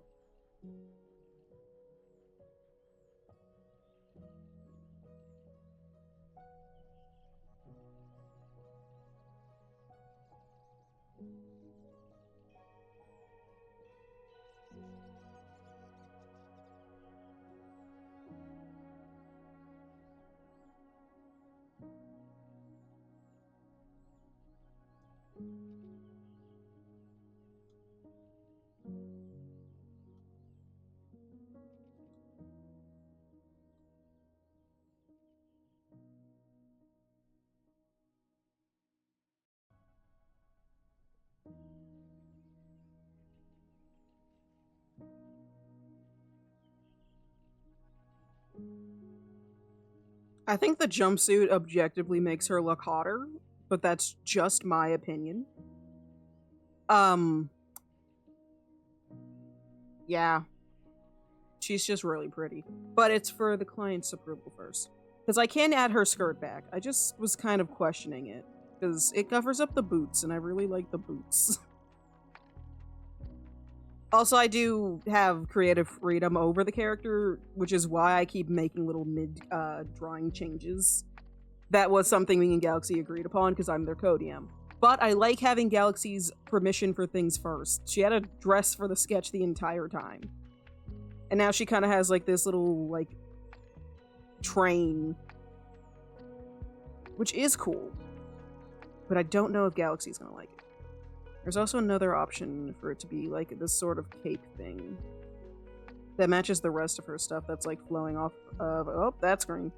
I think the jumpsuit objectively makes her look hotter, but that's just my opinion. Um, yeah, she's just really pretty. But it's for the client's approval first. Because I can add her skirt back. I just was kind of questioning it. Because it covers up the boots, and I really like the boots. Also, I do have creative freedom over the character, which is why I keep making little drawing changes. That was something me and Galaxy agreed upon, because I'm their co-DM. But I like having Galaxy's permission for things first. She had a dress for the sketch the entire time. And now she kind of has, like, this little, like, train. Which is cool. But I don't know if Galaxy's gonna like it. There's also another option for it to be, like, this sort of cape thing. That matches the rest of her stuff that's, like, flowing off of... Oh, that's green.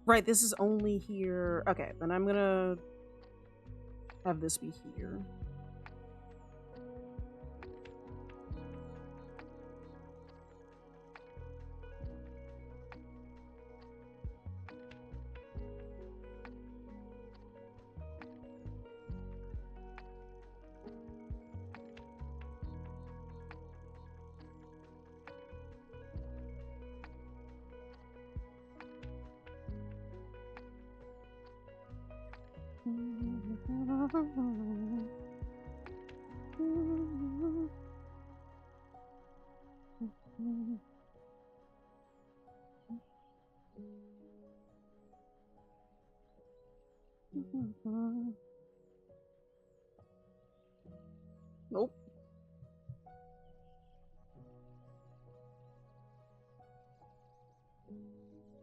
Right, this is only here. Okay, then I'm gonna have this be here. Nope.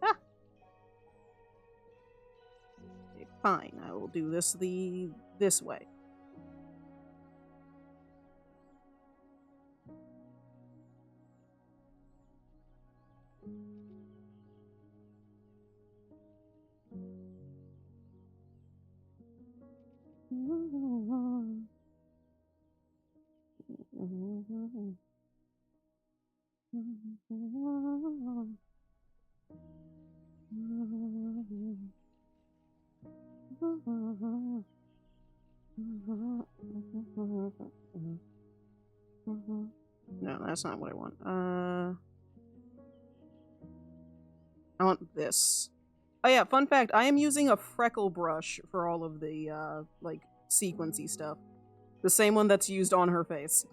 Ah. Okay, fine, I will do this this way. No, that's not what I want. I want this. Oh yeah, fun fact, I am using a freckle brush for all of the, like, sequency stuff. The same one that's used on her face.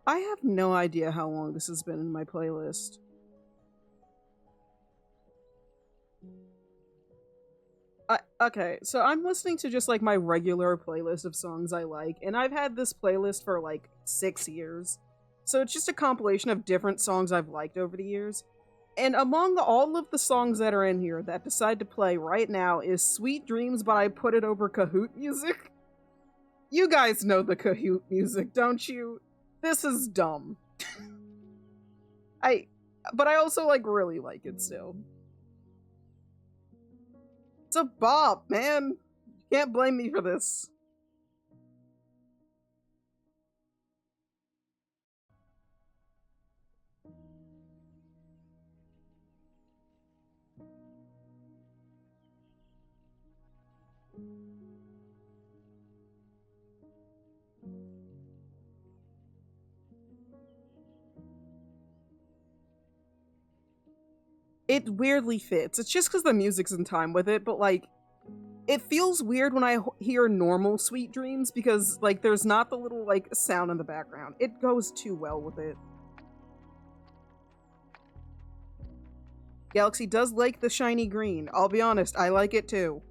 I have no idea how long this has been in my playlist. Okay, so I'm listening to just like my regular playlist of songs I like, and I've had this playlist for like 6 years. So it's just a compilation of different songs I've liked over the years. And among all of the songs that are in here that decide to play right now is Sweet Dreams, but I put it over Kahoot music. You guys know the Kahoot music, don't you? This is dumb. But I also like really like it still. It's a bop, man. You can't blame me for this. it weirdly fits. It's just because the music's in time with it, but like, it feels weird when I hear normal Sweet Dreams because like there's not the little like sound in the background. It goes too well with it. Galaxy does like the shiny green. I'll be honest, I like it too.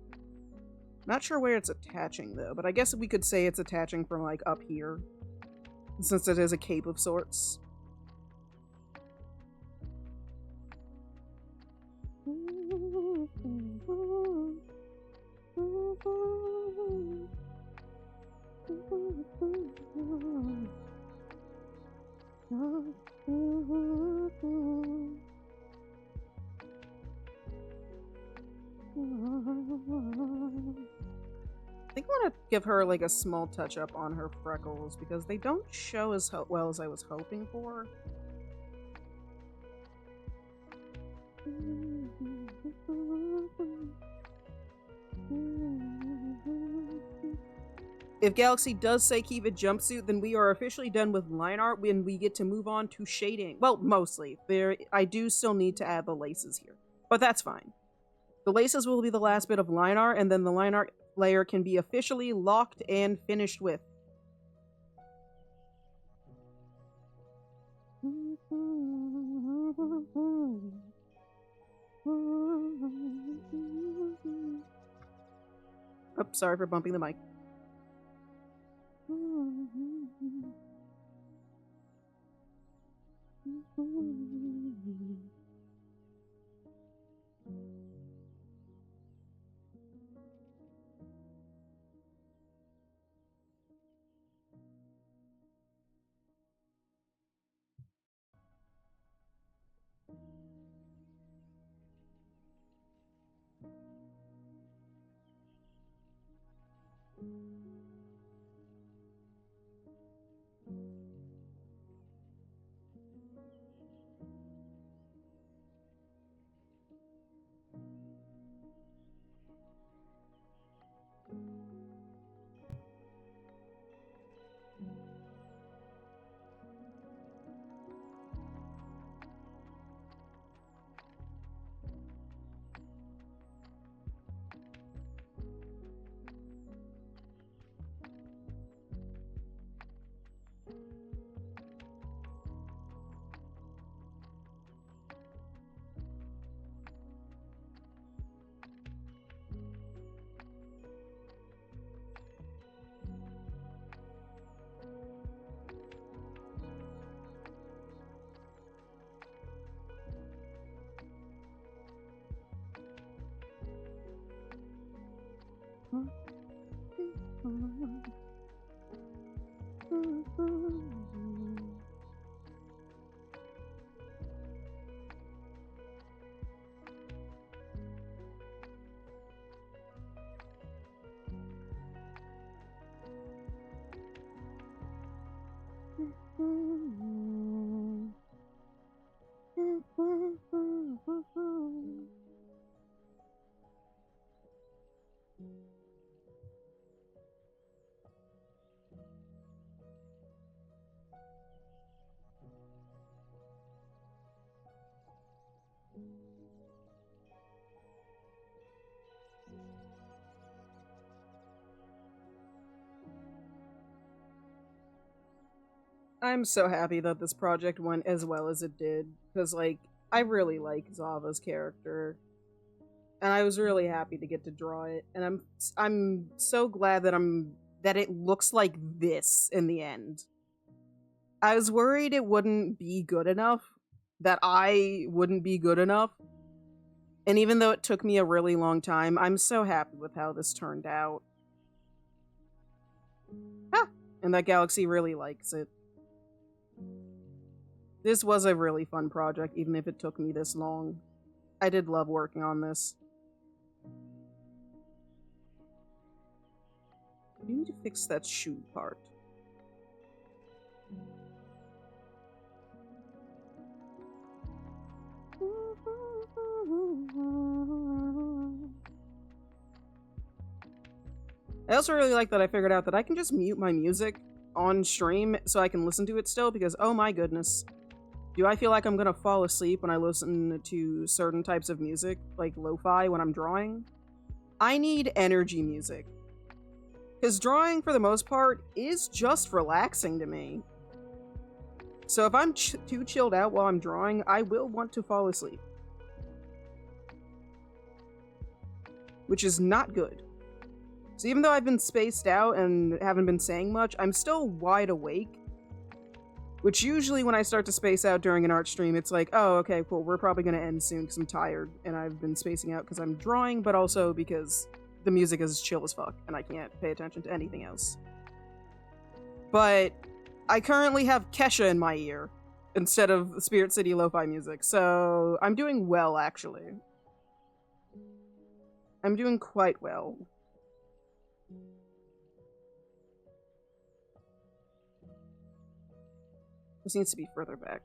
Not sure where it's attaching though, but I guess we could say it's attaching from like up here, since it is a cape of sorts. I think I want to give her like a small touch up on her freckles because they don't show as well as I was hoping for. If Galaxy does say keep a jumpsuit, then we are officially done with line art when we get to move on to shading. Well, mostly. I do still need to add the laces here, but that's fine. The laces will be the last bit of line art, and then the line art layer can be officially locked and finished with. Oh, sorry for bumping the mic. I'm so happy that this project went as well as it did, because, like, I really like Zava's character, and I was really happy to get to draw it, and I'm so glad that it looks like this in the end. I was worried it wouldn't be good enough, that I wouldn't be good enough, and even though it took me a really long time, I'm so happy with how this turned out. Ah, and that Galaxy really likes it. This was a really fun project, even if it took me this long. I did love working on this. You need to fix that shoe part. I also really like that I figured out that I can just mute my music on stream so I can listen to it still, because oh my goodness. Do I feel like I'm gonna fall asleep when I listen to certain types of music, like lo-fi when I'm drawing? I need energy music. Because drawing, for the most part, is just relaxing to me. So if I'm too chilled out while I'm drawing, I will want to fall asleep. Which is not good. So even though I've been spaced out and haven't been saying much, I'm still wide awake. Which usually when I start to space out during an art stream, it's like, oh, okay, cool, we're probably going to end soon because I'm tired. And I've been spacing out because I'm drawing, but also because the music is chill as fuck and I can't pay attention to anything else. But I currently have Kesha in my ear instead of Spirit City lo-fi music, so I'm doing well, actually. I'm doing quite well. This needs to be further back.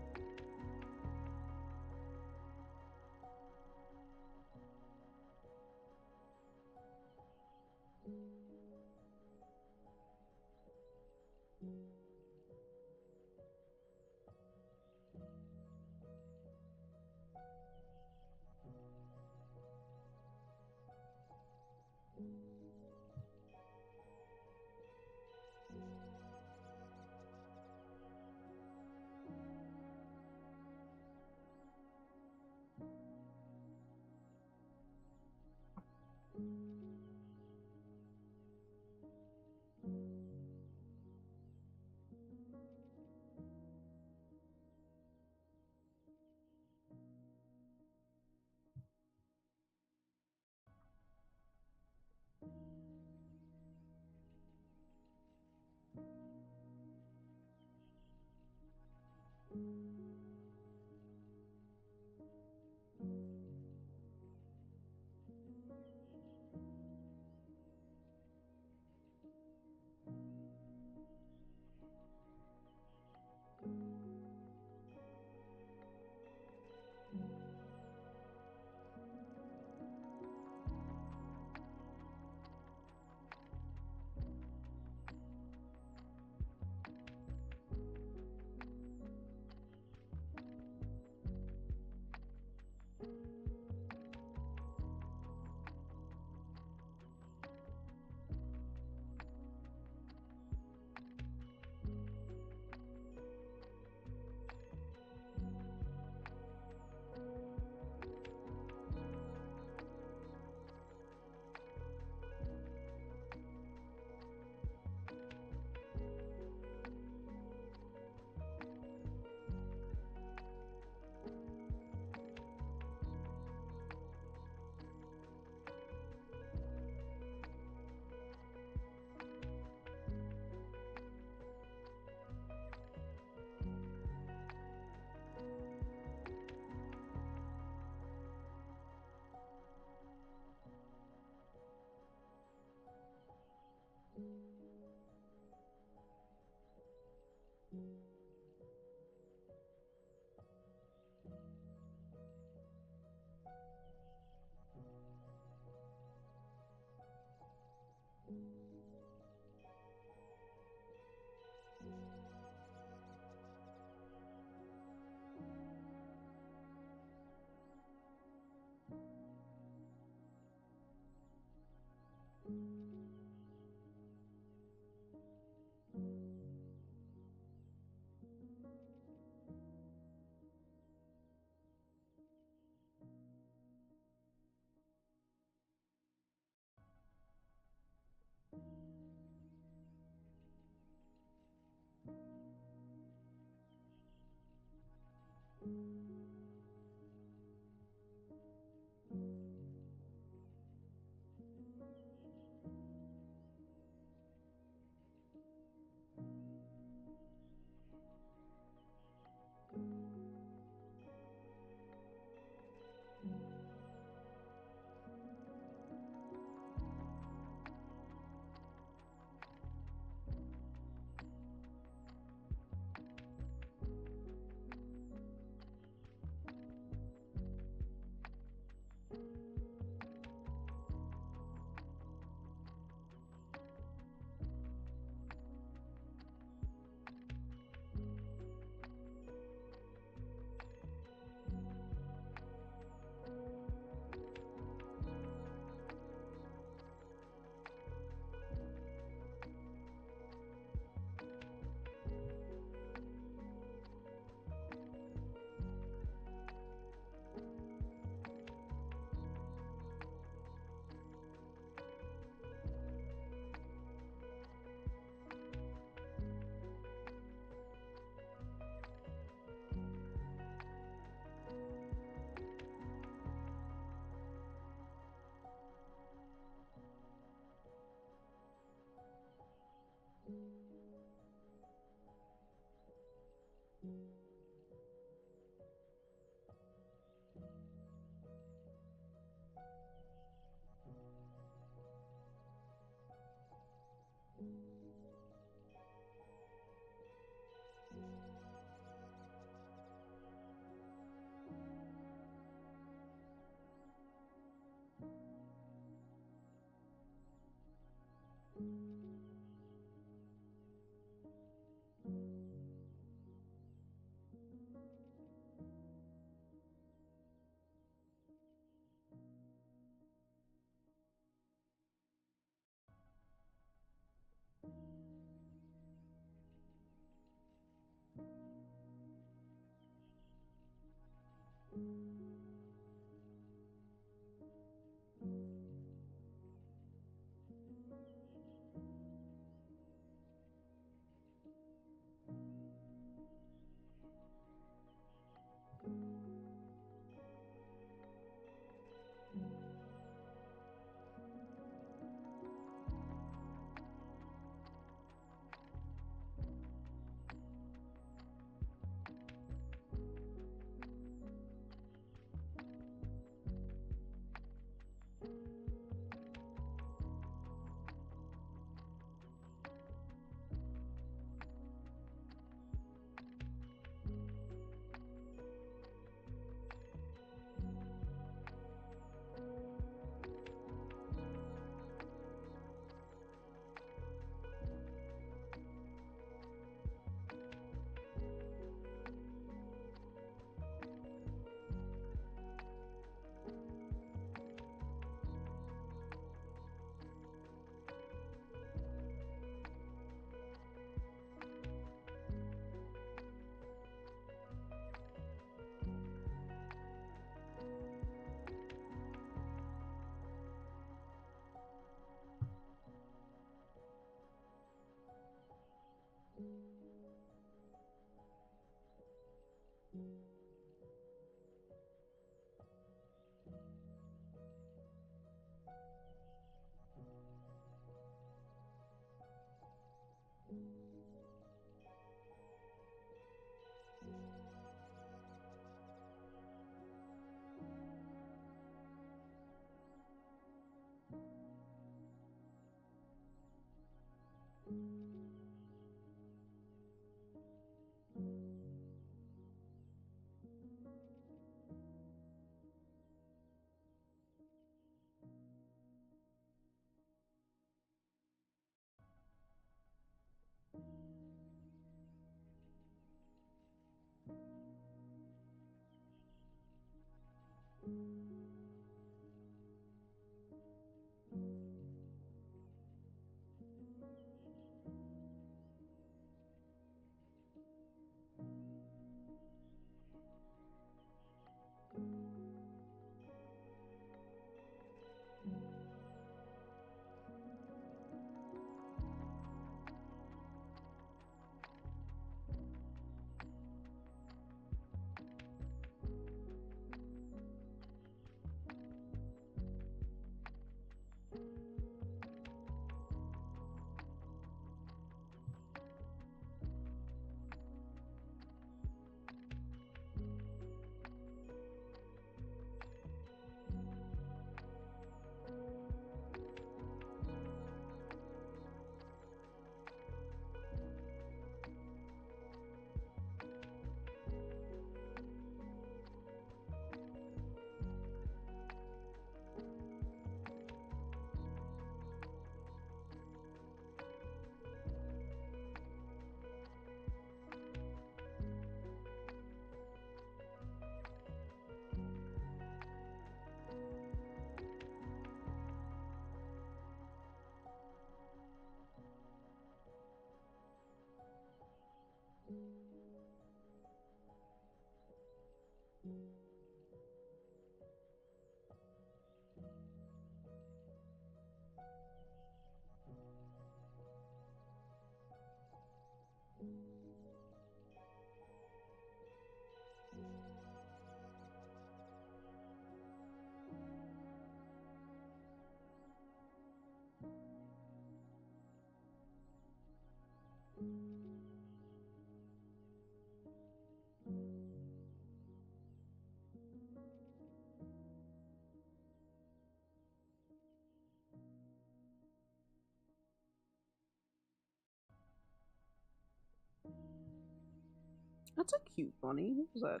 That's a cute bunny. Who's that?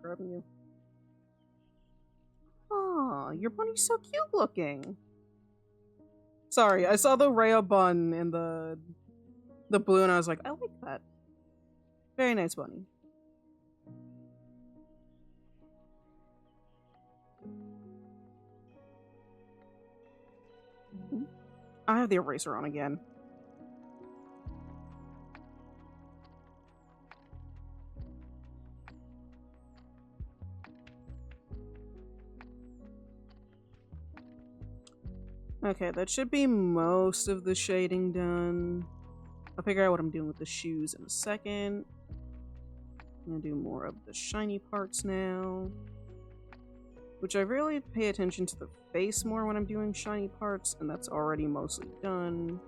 Grabbing you. Aw, your bunny's so cute looking. Sorry, I saw the Rhea bun in the blue and I was like, I like that. Very nice bunny. I have the eraser on again. Okay, that should be most of the shading done. I'll figure out what I'm doing with the shoes in a second. I'm gonna do more of the shiny parts now. Which I really pay attention to the face more when I'm doing shiny parts, and that's already mostly done.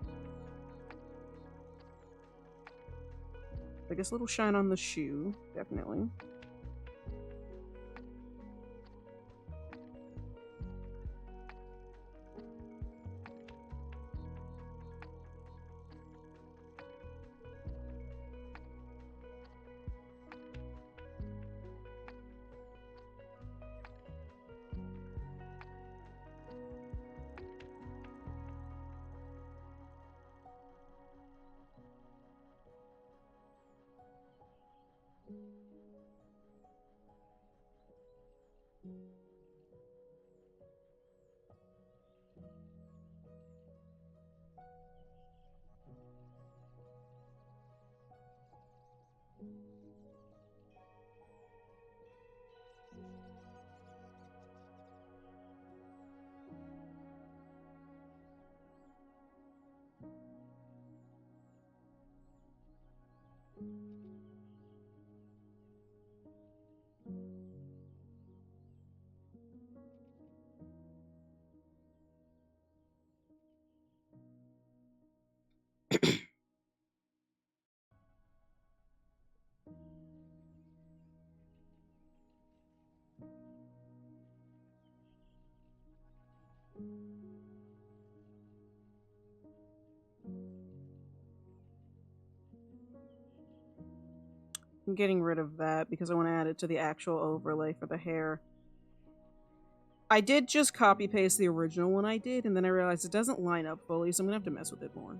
I guess a little shine on the shoe, definitely. I'm getting rid of that because I want to add it to the actual overlay for the hair. I did just copy paste the original one I did, and then I realized it doesn't line up fully, so I'm gonna have to mess with it more.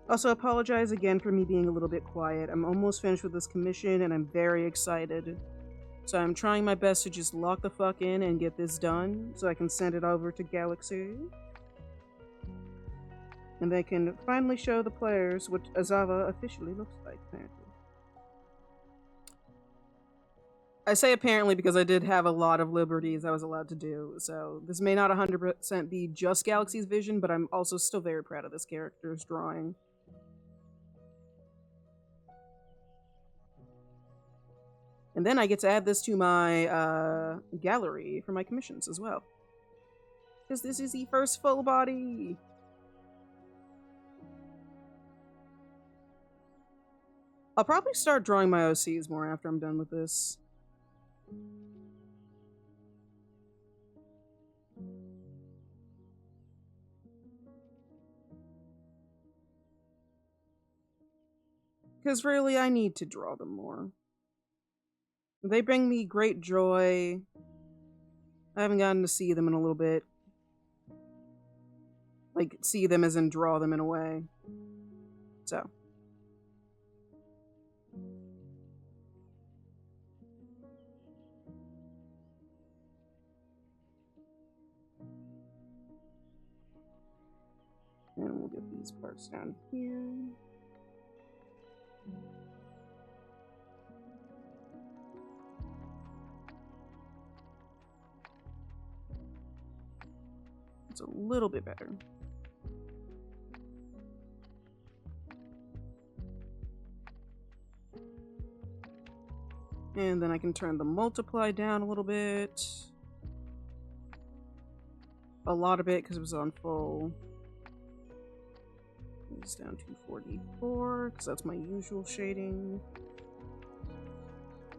Also, apologize again for me being a little bit quiet. I'm almost finished with this commission and I'm very excited. So I'm trying my best to just lock the fuck in and get this done so I can send it over to Galaxy. And they can finally show the players what Azava officially looks like, apparently. I say apparently because I did have a lot of liberties I was allowed to do, so this may not 100% be just Galaxy's vision, but I'm also still very proud of this character's drawing. And then I get to add this to my gallery for my commissions as well. Because this is the first full body! I'll probably start drawing my OCs more after I'm done with this. Because really, I need to draw them more. They bring me great joy. I haven't gotten to see them in a little bit. Like, see them as in draw them in a way. So. And we'll get these parts down here. It's a little bit better. And then I can turn the multiply down a little bit. A lot of it because it was on full. It's down to 44 because that's my usual shading.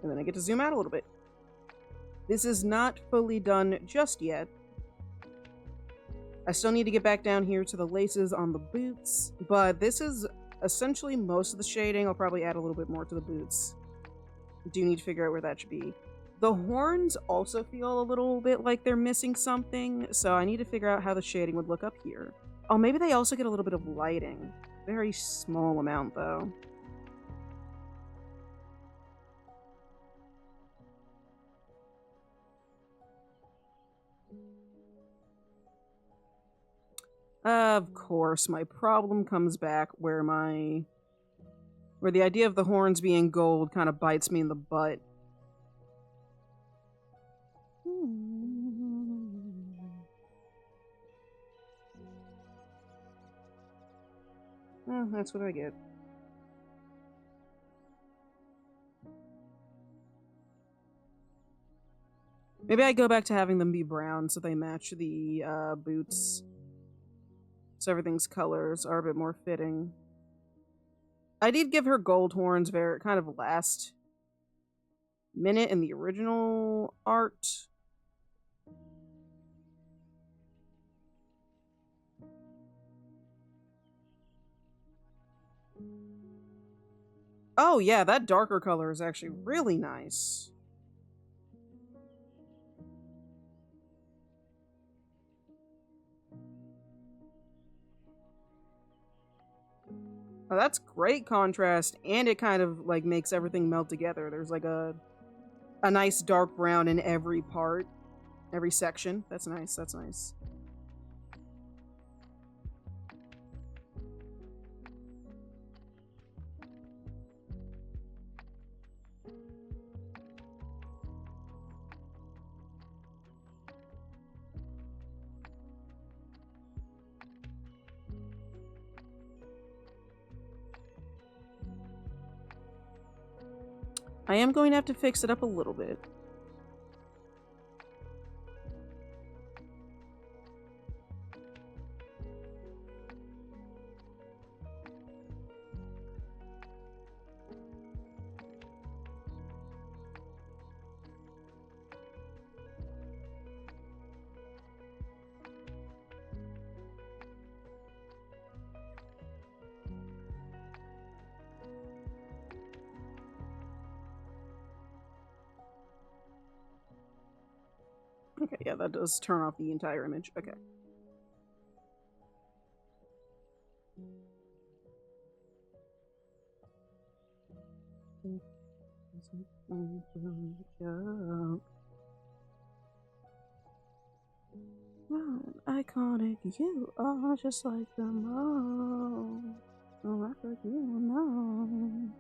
And then I get to zoom out a little bit. This is not fully done just yet. I still need to get back down here to the laces on the boots, but this is essentially most of the shading. I'll probably add a little bit more to the boots. Do need to figure out where that should be. The horns also feel a little bit like they're missing something, so I need to figure out how the shading would look up here. Oh, maybe they also get a little bit of lighting. Very small amount, though. Of course, my problem comes back where the idea of the horns being gold kind of bites me in the butt. Oh, that's what I get. Maybe I go back to having them be brown so they match the boots. So everything's colors are a bit more fitting. I did give her gold horns very kind of last minute in the original art. Oh yeah, that darker color is actually really nice. Oh, that's great contrast, and it kind of like makes everything melt together. There's like a nice dark brown in every part, every section. That's nice. That's nice. I am going to have to fix it up a little bit. Okay, yeah, that does turn off the entire image. Okay. Iconic, you are just like them all. Oh, I thought you know.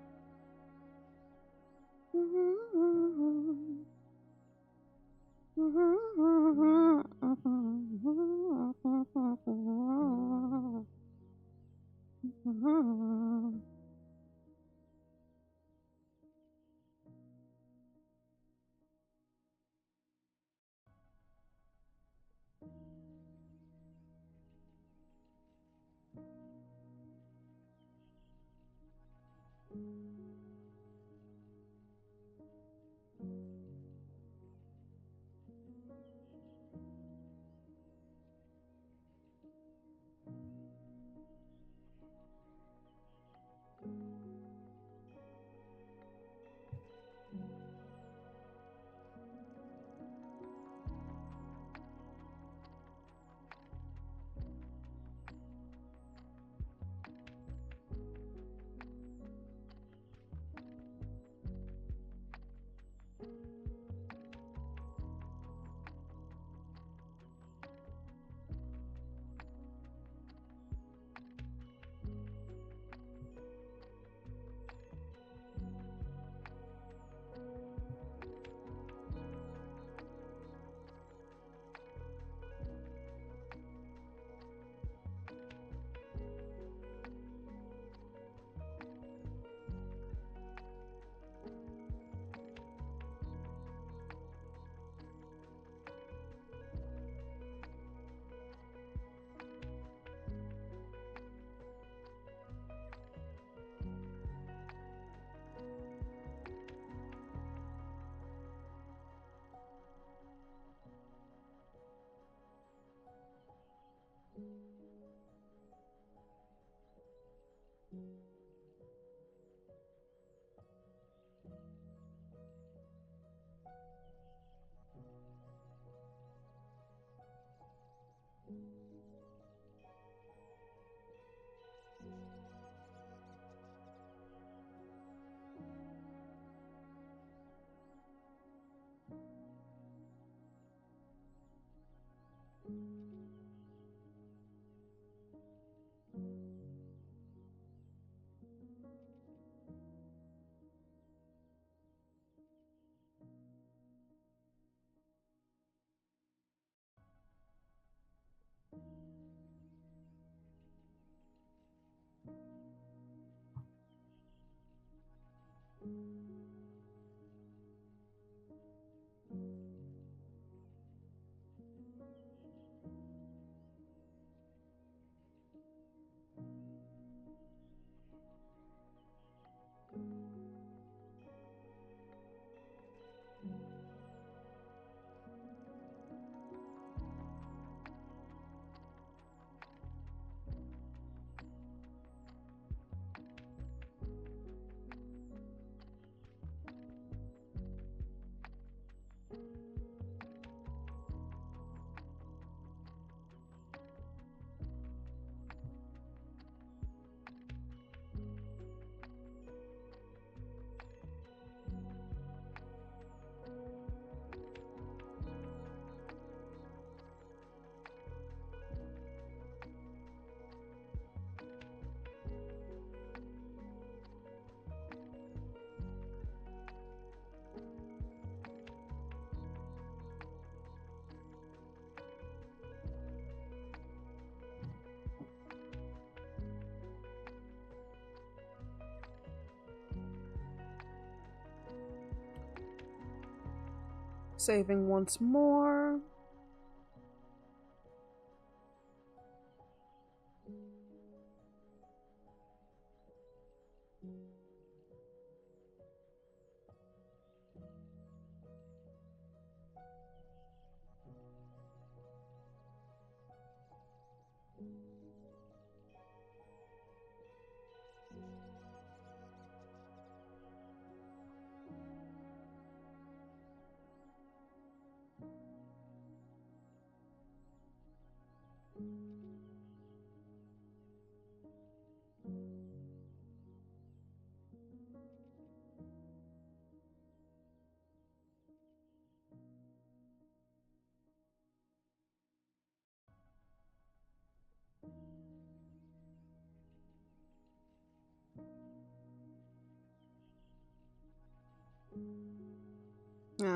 Saving once more.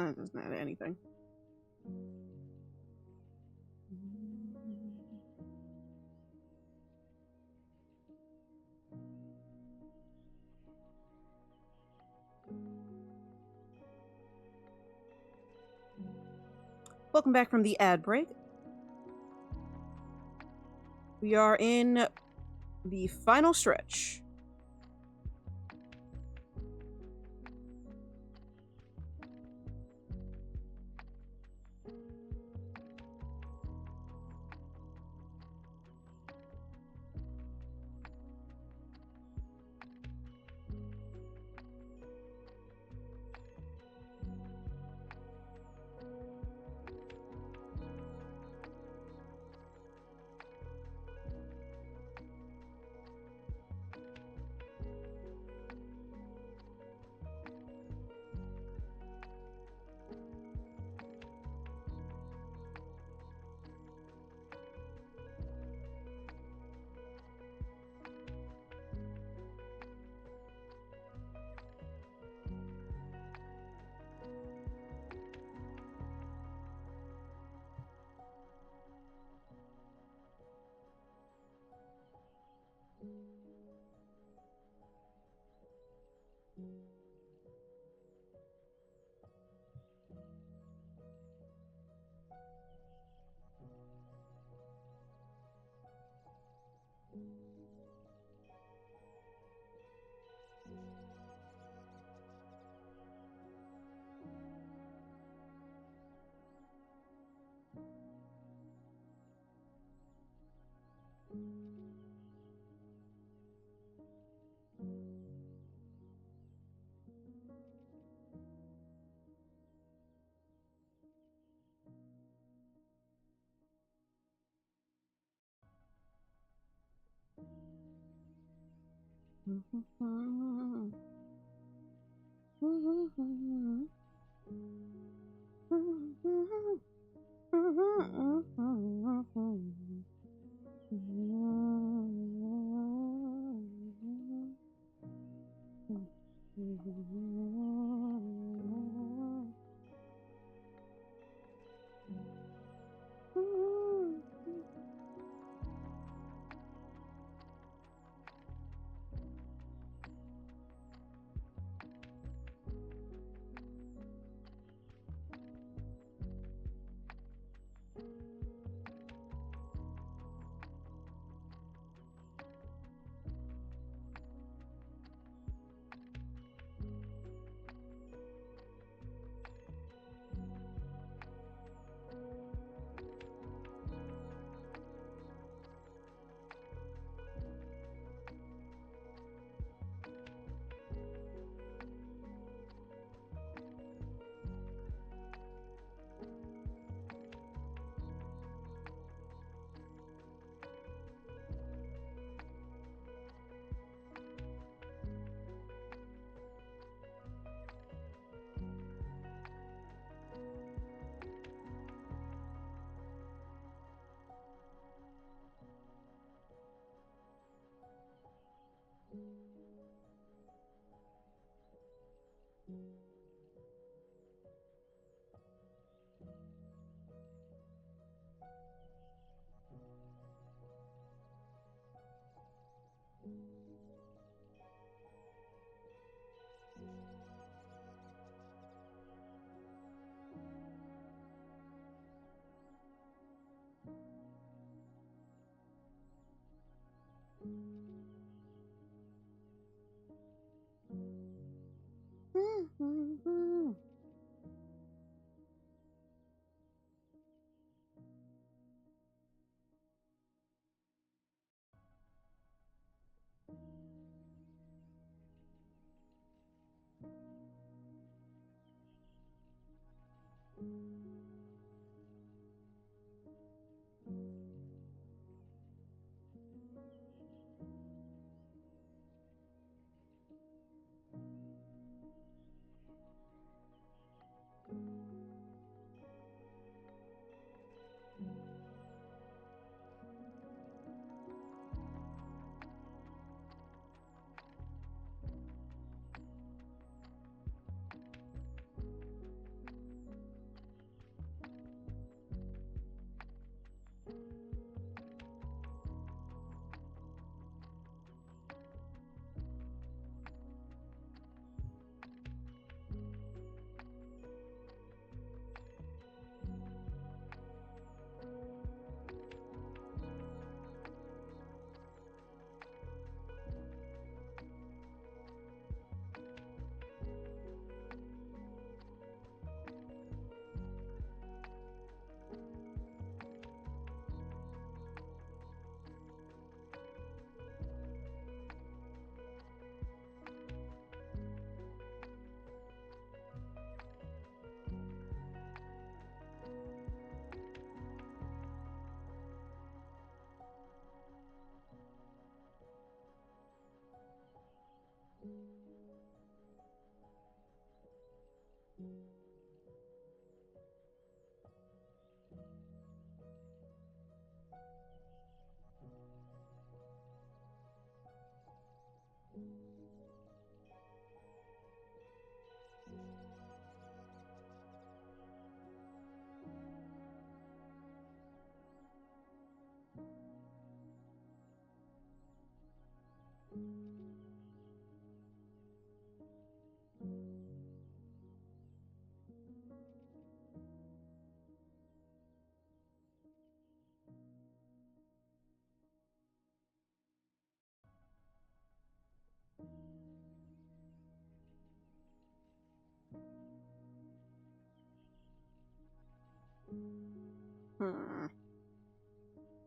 It doesn't add anything. Welcome back from the ad break. We are in the final stretch.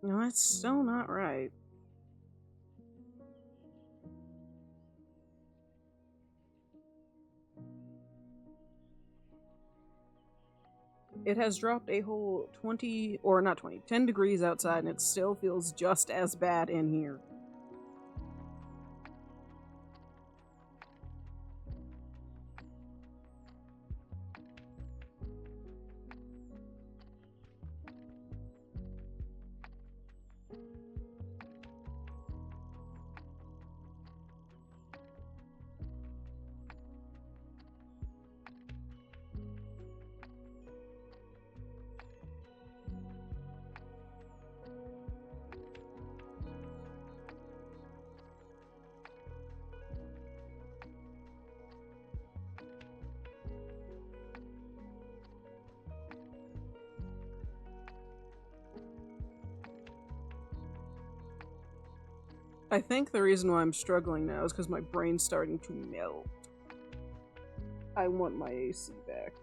No, that's still not right. It has dropped a whole 20, or not 20, 10 degrees outside, and it still feels just as bad in here. I think the reason why I'm struggling now is because my brain's starting to melt. I want my AC back.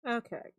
Okay.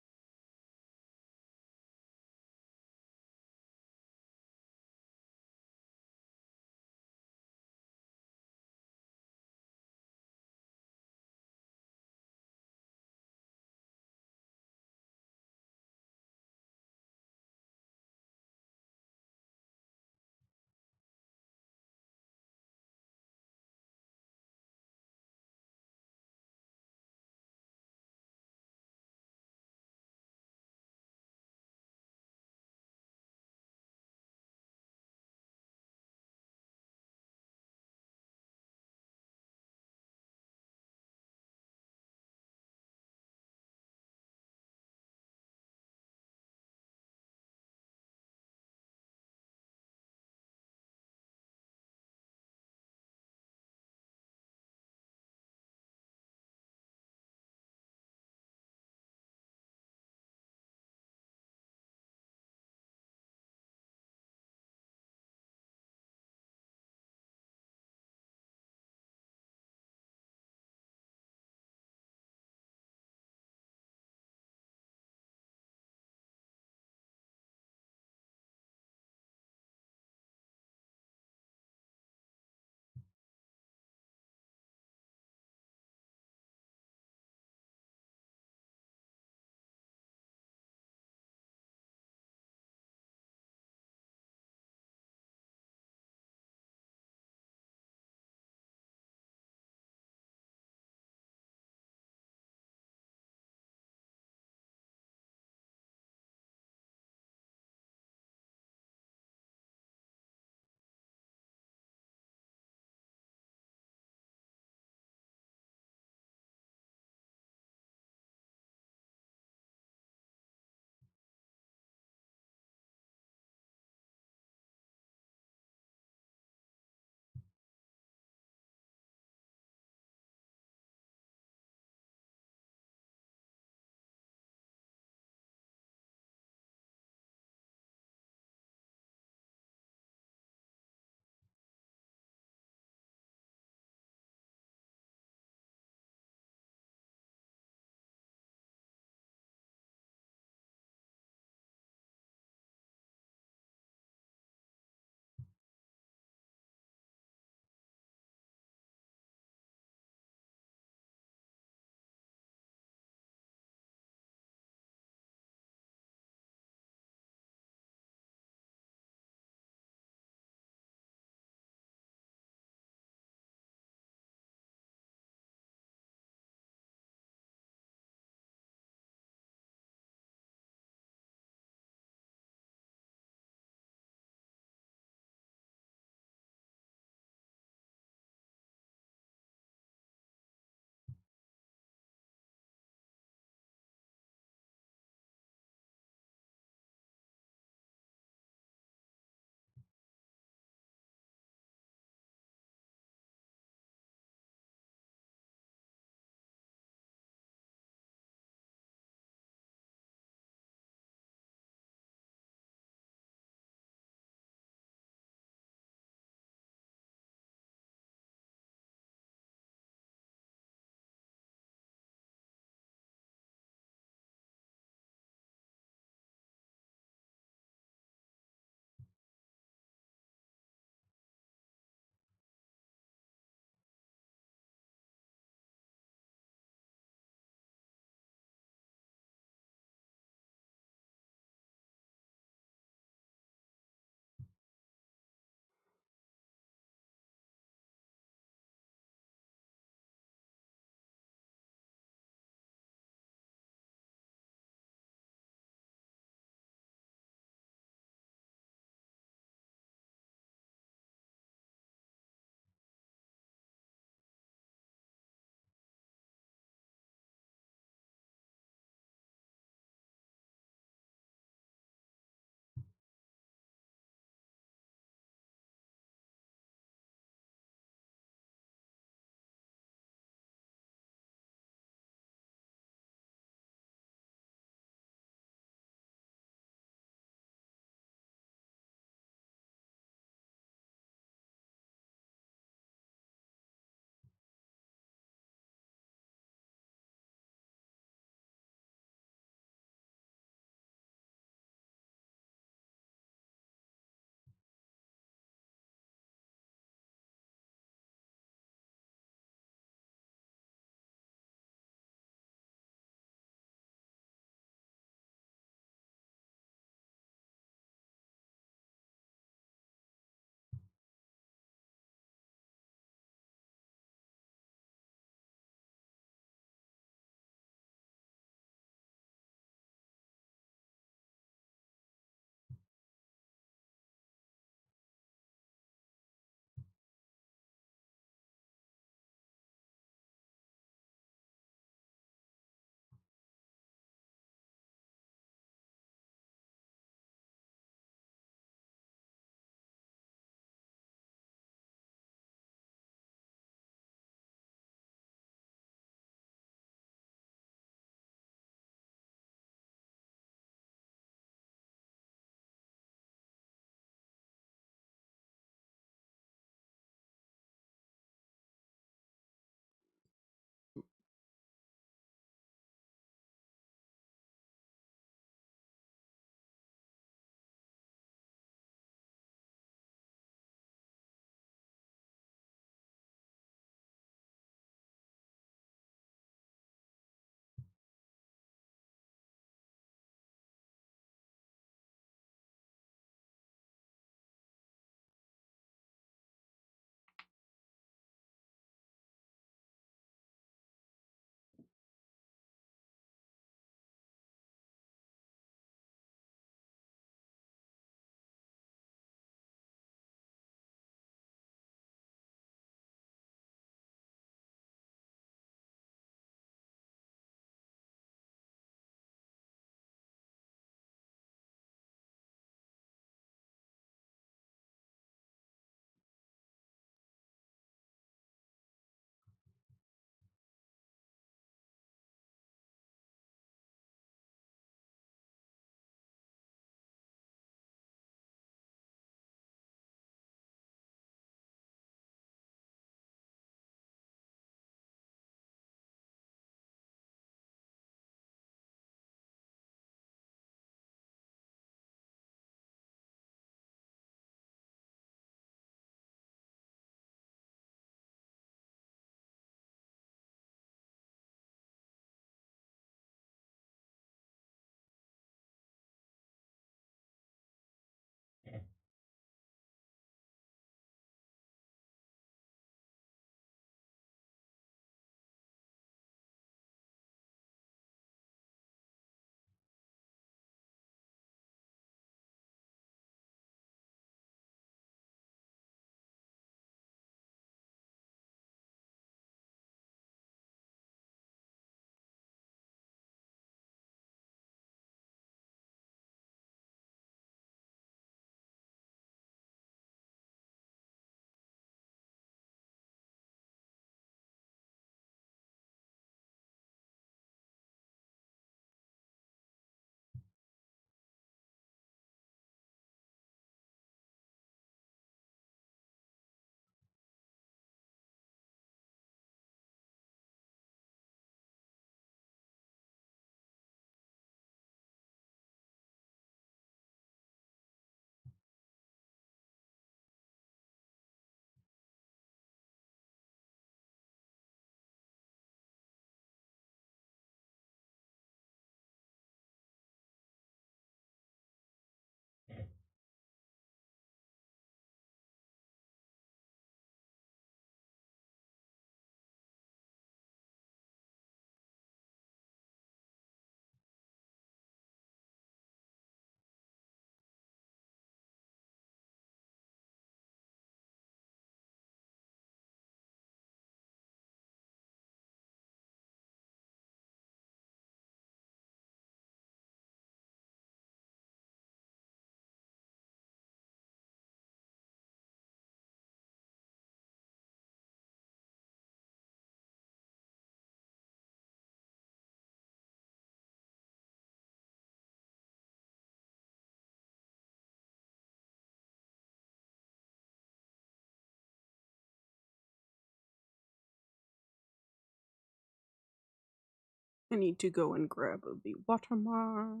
I need to go and grab the watermark.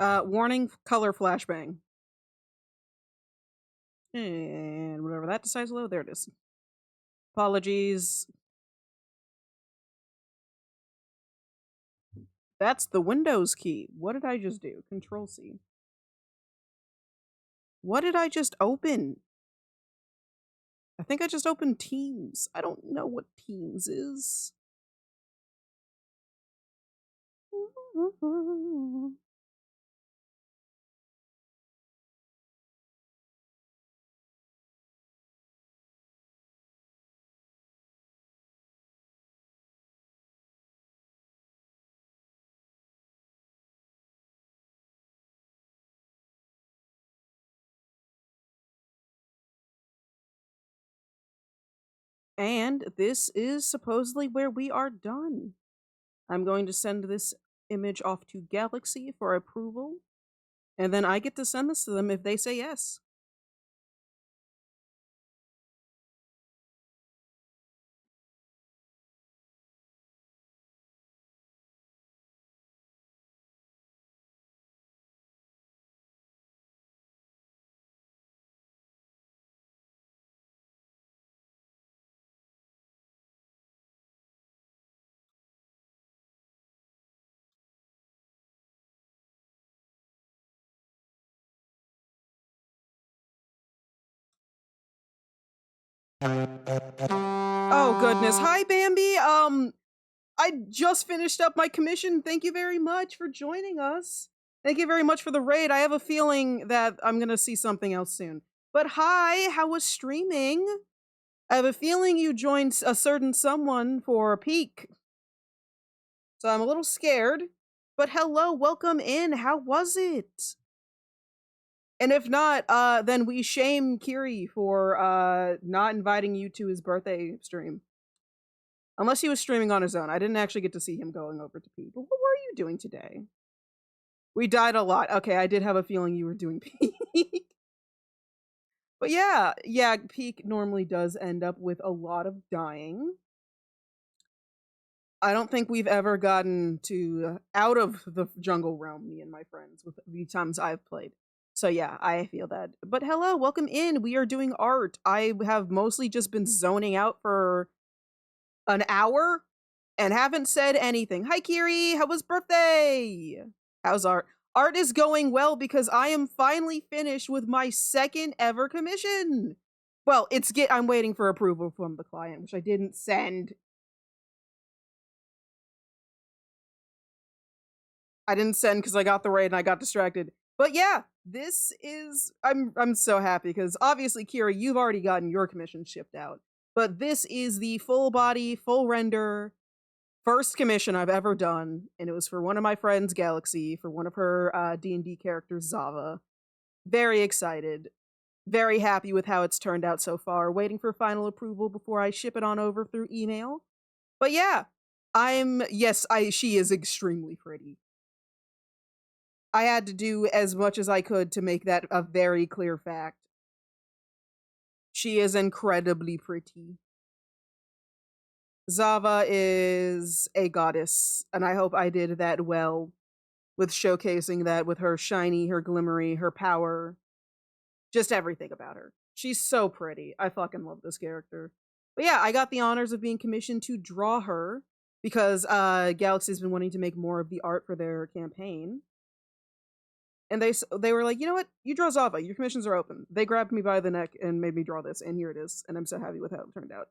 Warning, color flashbang. And whatever that decides to load, there it is. Apologies. That's the Windows key. What did I just do? Control C. What did I just open? I think I just opened Teams. I don't know what Teams is. And this is supposedly where we are done. I'm going to send this image off to Galaxy for approval, and then I get to send this to them if they say yes. Oh goodness. Hi Bambi. I just finished up my commission. Thank you very much for joining us. Thank you very much for the raid. I have a feeling that I'm gonna see something else soon. But hi, how was streaming? I have a feeling you joined a certain someone for a peek. So I'm a little scared. But hello, welcome in. How was it? And if not, then we shame Kiri for not inviting you to his birthday stream. Unless he was streaming on his own. I didn't actually get to see him going over to Peak. But what were you doing today? We died a lot. Okay, I did have a feeling you were doing Peak. But yeah, Peak normally does end up with a lot of dying. I don't think we've ever gotten to out of the jungle realm, me and my friends, with the times I've played. So yeah, I feel that. But hello, welcome in. We are doing art. I have mostly just been zoning out for an hour and haven't said anything. Hi Kiri, how was birthday? How's art? Art is going well because I am finally finished with my second ever commission. Well, I'm waiting for approval from the client, which I didn't send. I didn't send because I got the raid and I got distracted. But yeah, I'm so happy because obviously, Kira, you've already gotten your commission shipped out. But this is the full body, full render, first commission I've ever done, and it was for one of my friends, Galaxy, for one of her D&D characters, Zava. Very excited. Very happy with how it's turned out so far. Waiting for final approval before I ship it on over through email. But yeah, she is extremely pretty. I had to do as much as I could to make that a very clear fact. She is incredibly pretty. Zava is a goddess, and I hope I did that well with showcasing that with her shiny, her glimmery, her power, just everything about her. She's so pretty. I fucking love this character. But yeah, I got the honors of being commissioned to draw her because Galaxy's been wanting to make more of the art for their campaign. And they were like, you know what? You draw Zava. Your commissions are open. They grabbed me by the neck and made me draw this, and here it is. And I'm so happy with how it turned out.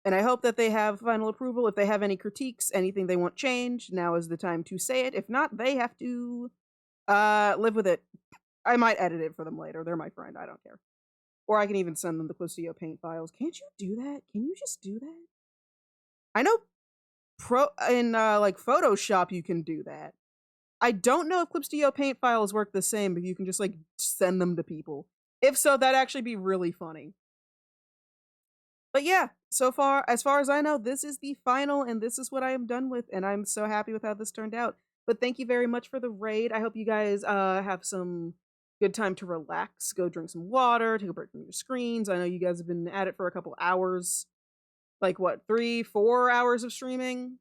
And I hope that they have final approval. If they have any critiques, anything they want changed, now is the time to say it. If not, they have to live with it. I might edit it for them later. They're my friend. I don't care. Or I can even send them the Clipstio Paint files. Can't you do that? Can you just do that? I know in like Photoshop you can do that. I don't know if Clipstio Paint files work the same, but you can just like send them to people. If so, that'd actually be really funny. But yeah, as far as I know, this is the final, and this is what I am done with, and I'm so happy with how this turned out. But thank you very much for the raid. I hope you guys have some good time to relax, go drink some water, take a break from your screens. I know you guys have been at it for a couple hours. Like what, 3-4 hours of streaming?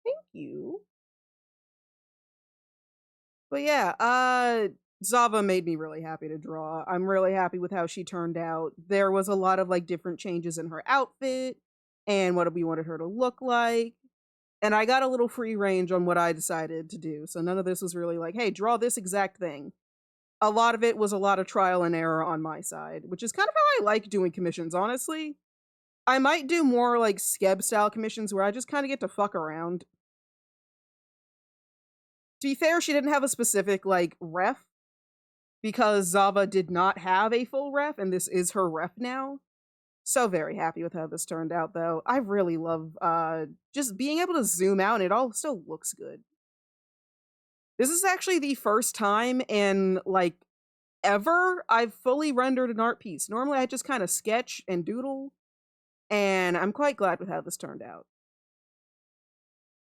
Thank you. But yeah, Zava made me really happy to draw. I'm really happy with how she turned out. There was a lot of like different changes in her outfit and what we wanted her to look like. And I got a little free range on what I decided to do. So none of this was really like, hey, draw this exact thing. A lot of it was a lot of trial and error on my side, which is kind of how I like doing commissions, honestly. I might do more like Skeb style commissions where I just kind of get to fuck around. To be fair, she didn't have a specific like ref because Zava did not have a full ref, and this is her ref now. So very happy with how this turned out, though. I really love just being able to zoom out, and it all still looks good. This is actually the first time in like ever I've fully rendered an art piece. Normally I just kind of sketch and doodle, and I'm quite glad with how this turned out.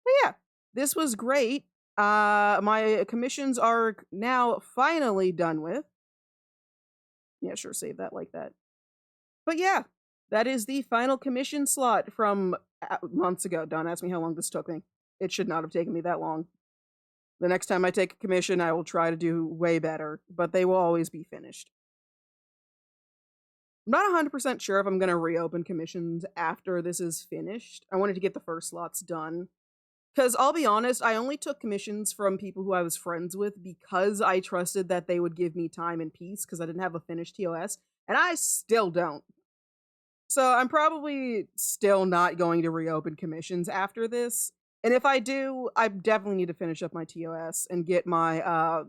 But yeah, this was great. My commissions are now finally done with. Yeah, sure, save that like that. But yeah, that is the final commission slot from months ago. Don't ask me how long this took me. It should not have taken me that long. The next time I take a commission, I will try to do way better, but they will always be finished. I'm not 100% sure if I'm going to reopen commissions after this is finished. I wanted to get the first slots done. Because I'll be honest, I only took commissions from people who I was friends with because I trusted that they would give me time and peace because I didn't have a finished TOS, and I still don't. So I'm probably still not going to reopen commissions after this. And if I do, I definitely need to finish up my TOS and get my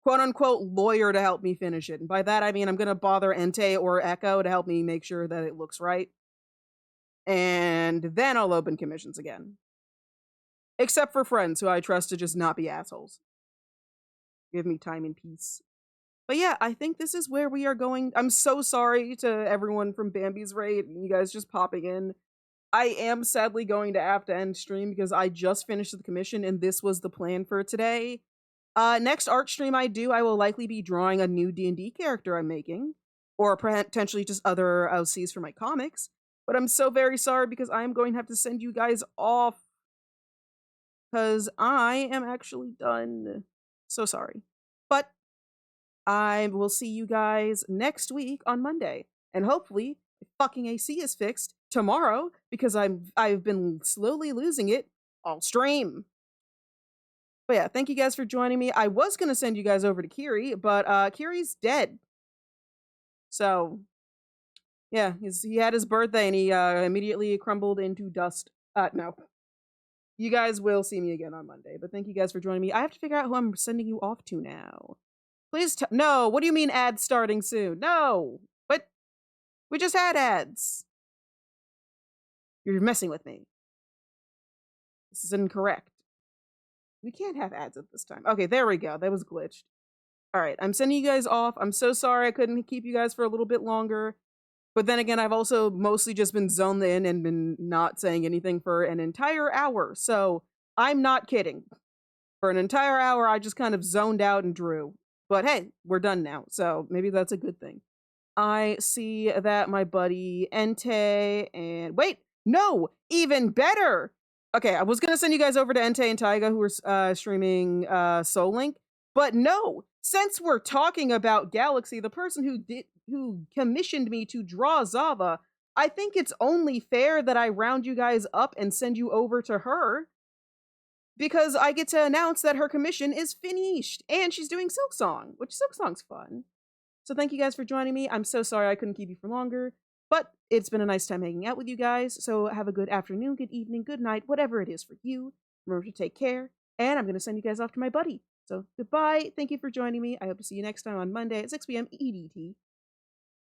quote-unquote lawyer to help me finish it. And by that, I mean I'm going to bother Entei or Echo to help me make sure that it looks right. And then I'll open commissions again. Except for friends who I trust to just not be assholes. Give me time and peace. But yeah, I think this is where we are going. I'm so sorry to everyone from Bambi's Raid, you guys just popping in. I am sadly going to have to end stream because I just finished the commission and this was the plan for today. Next art stream I do, I will likely be drawing a new D&D character I'm making, or potentially just other OCs for my comics. But I'm so very sorry because I am going to have to send you guys off because I am actually done. So sorry. But I will see you guys next week on Monday. And hopefully, if fucking AC is fixed tomorrow, because I've been slowly losing it, I'll stream. But yeah, thank you guys for joining me. I was gonna send you guys over to Kiri, but Kiri's dead. So yeah, he had his birthday and he immediately crumbled into dust. No. You guys will see me again on Monday, but thank you guys for joining me. I have to figure out who I'm sending you off to now. Please no, what do you mean ads starting soon? No! What? We just had ads. You're messing with me. This is incorrect. We can't have ads at this time. Okay, there we go. That was glitched. Alright, I'm sending you guys off. I'm so sorry I couldn't keep you guys for a little bit longer. But then again, I've also mostly just been zoned in and been not saying anything for an entire hour. So I'm not kidding. For an entire hour, I just kind of zoned out and drew. But hey, we're done now. So maybe that's a good thing. I see that my buddy Entei and wait, no, even better. Okay, I was gonna send you guys over to Entei and Taiga who are streaming Soul Link, but no, since we're talking about Galaxy, the person who commissioned me to draw Zava, I think it's only fair that I round you guys up and send you over to her. Because I get to announce that her commission is finished and she's doing Silksong, which Silksong's fun. So thank you guys for joining me. I'm so sorry I couldn't keep you for longer, but it's been a nice time hanging out with you guys. So have a good afternoon, good evening, good night, whatever it is for you. Remember to take care, and I'm going to send you guys off to my buddy. So goodbye. Thank you for joining me. I hope to see you next time on Monday at 6 p.m. EDT.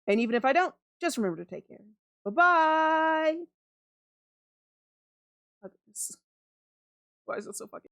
And even if I don't, just remember to take care. Bye-bye. Why is it so fucking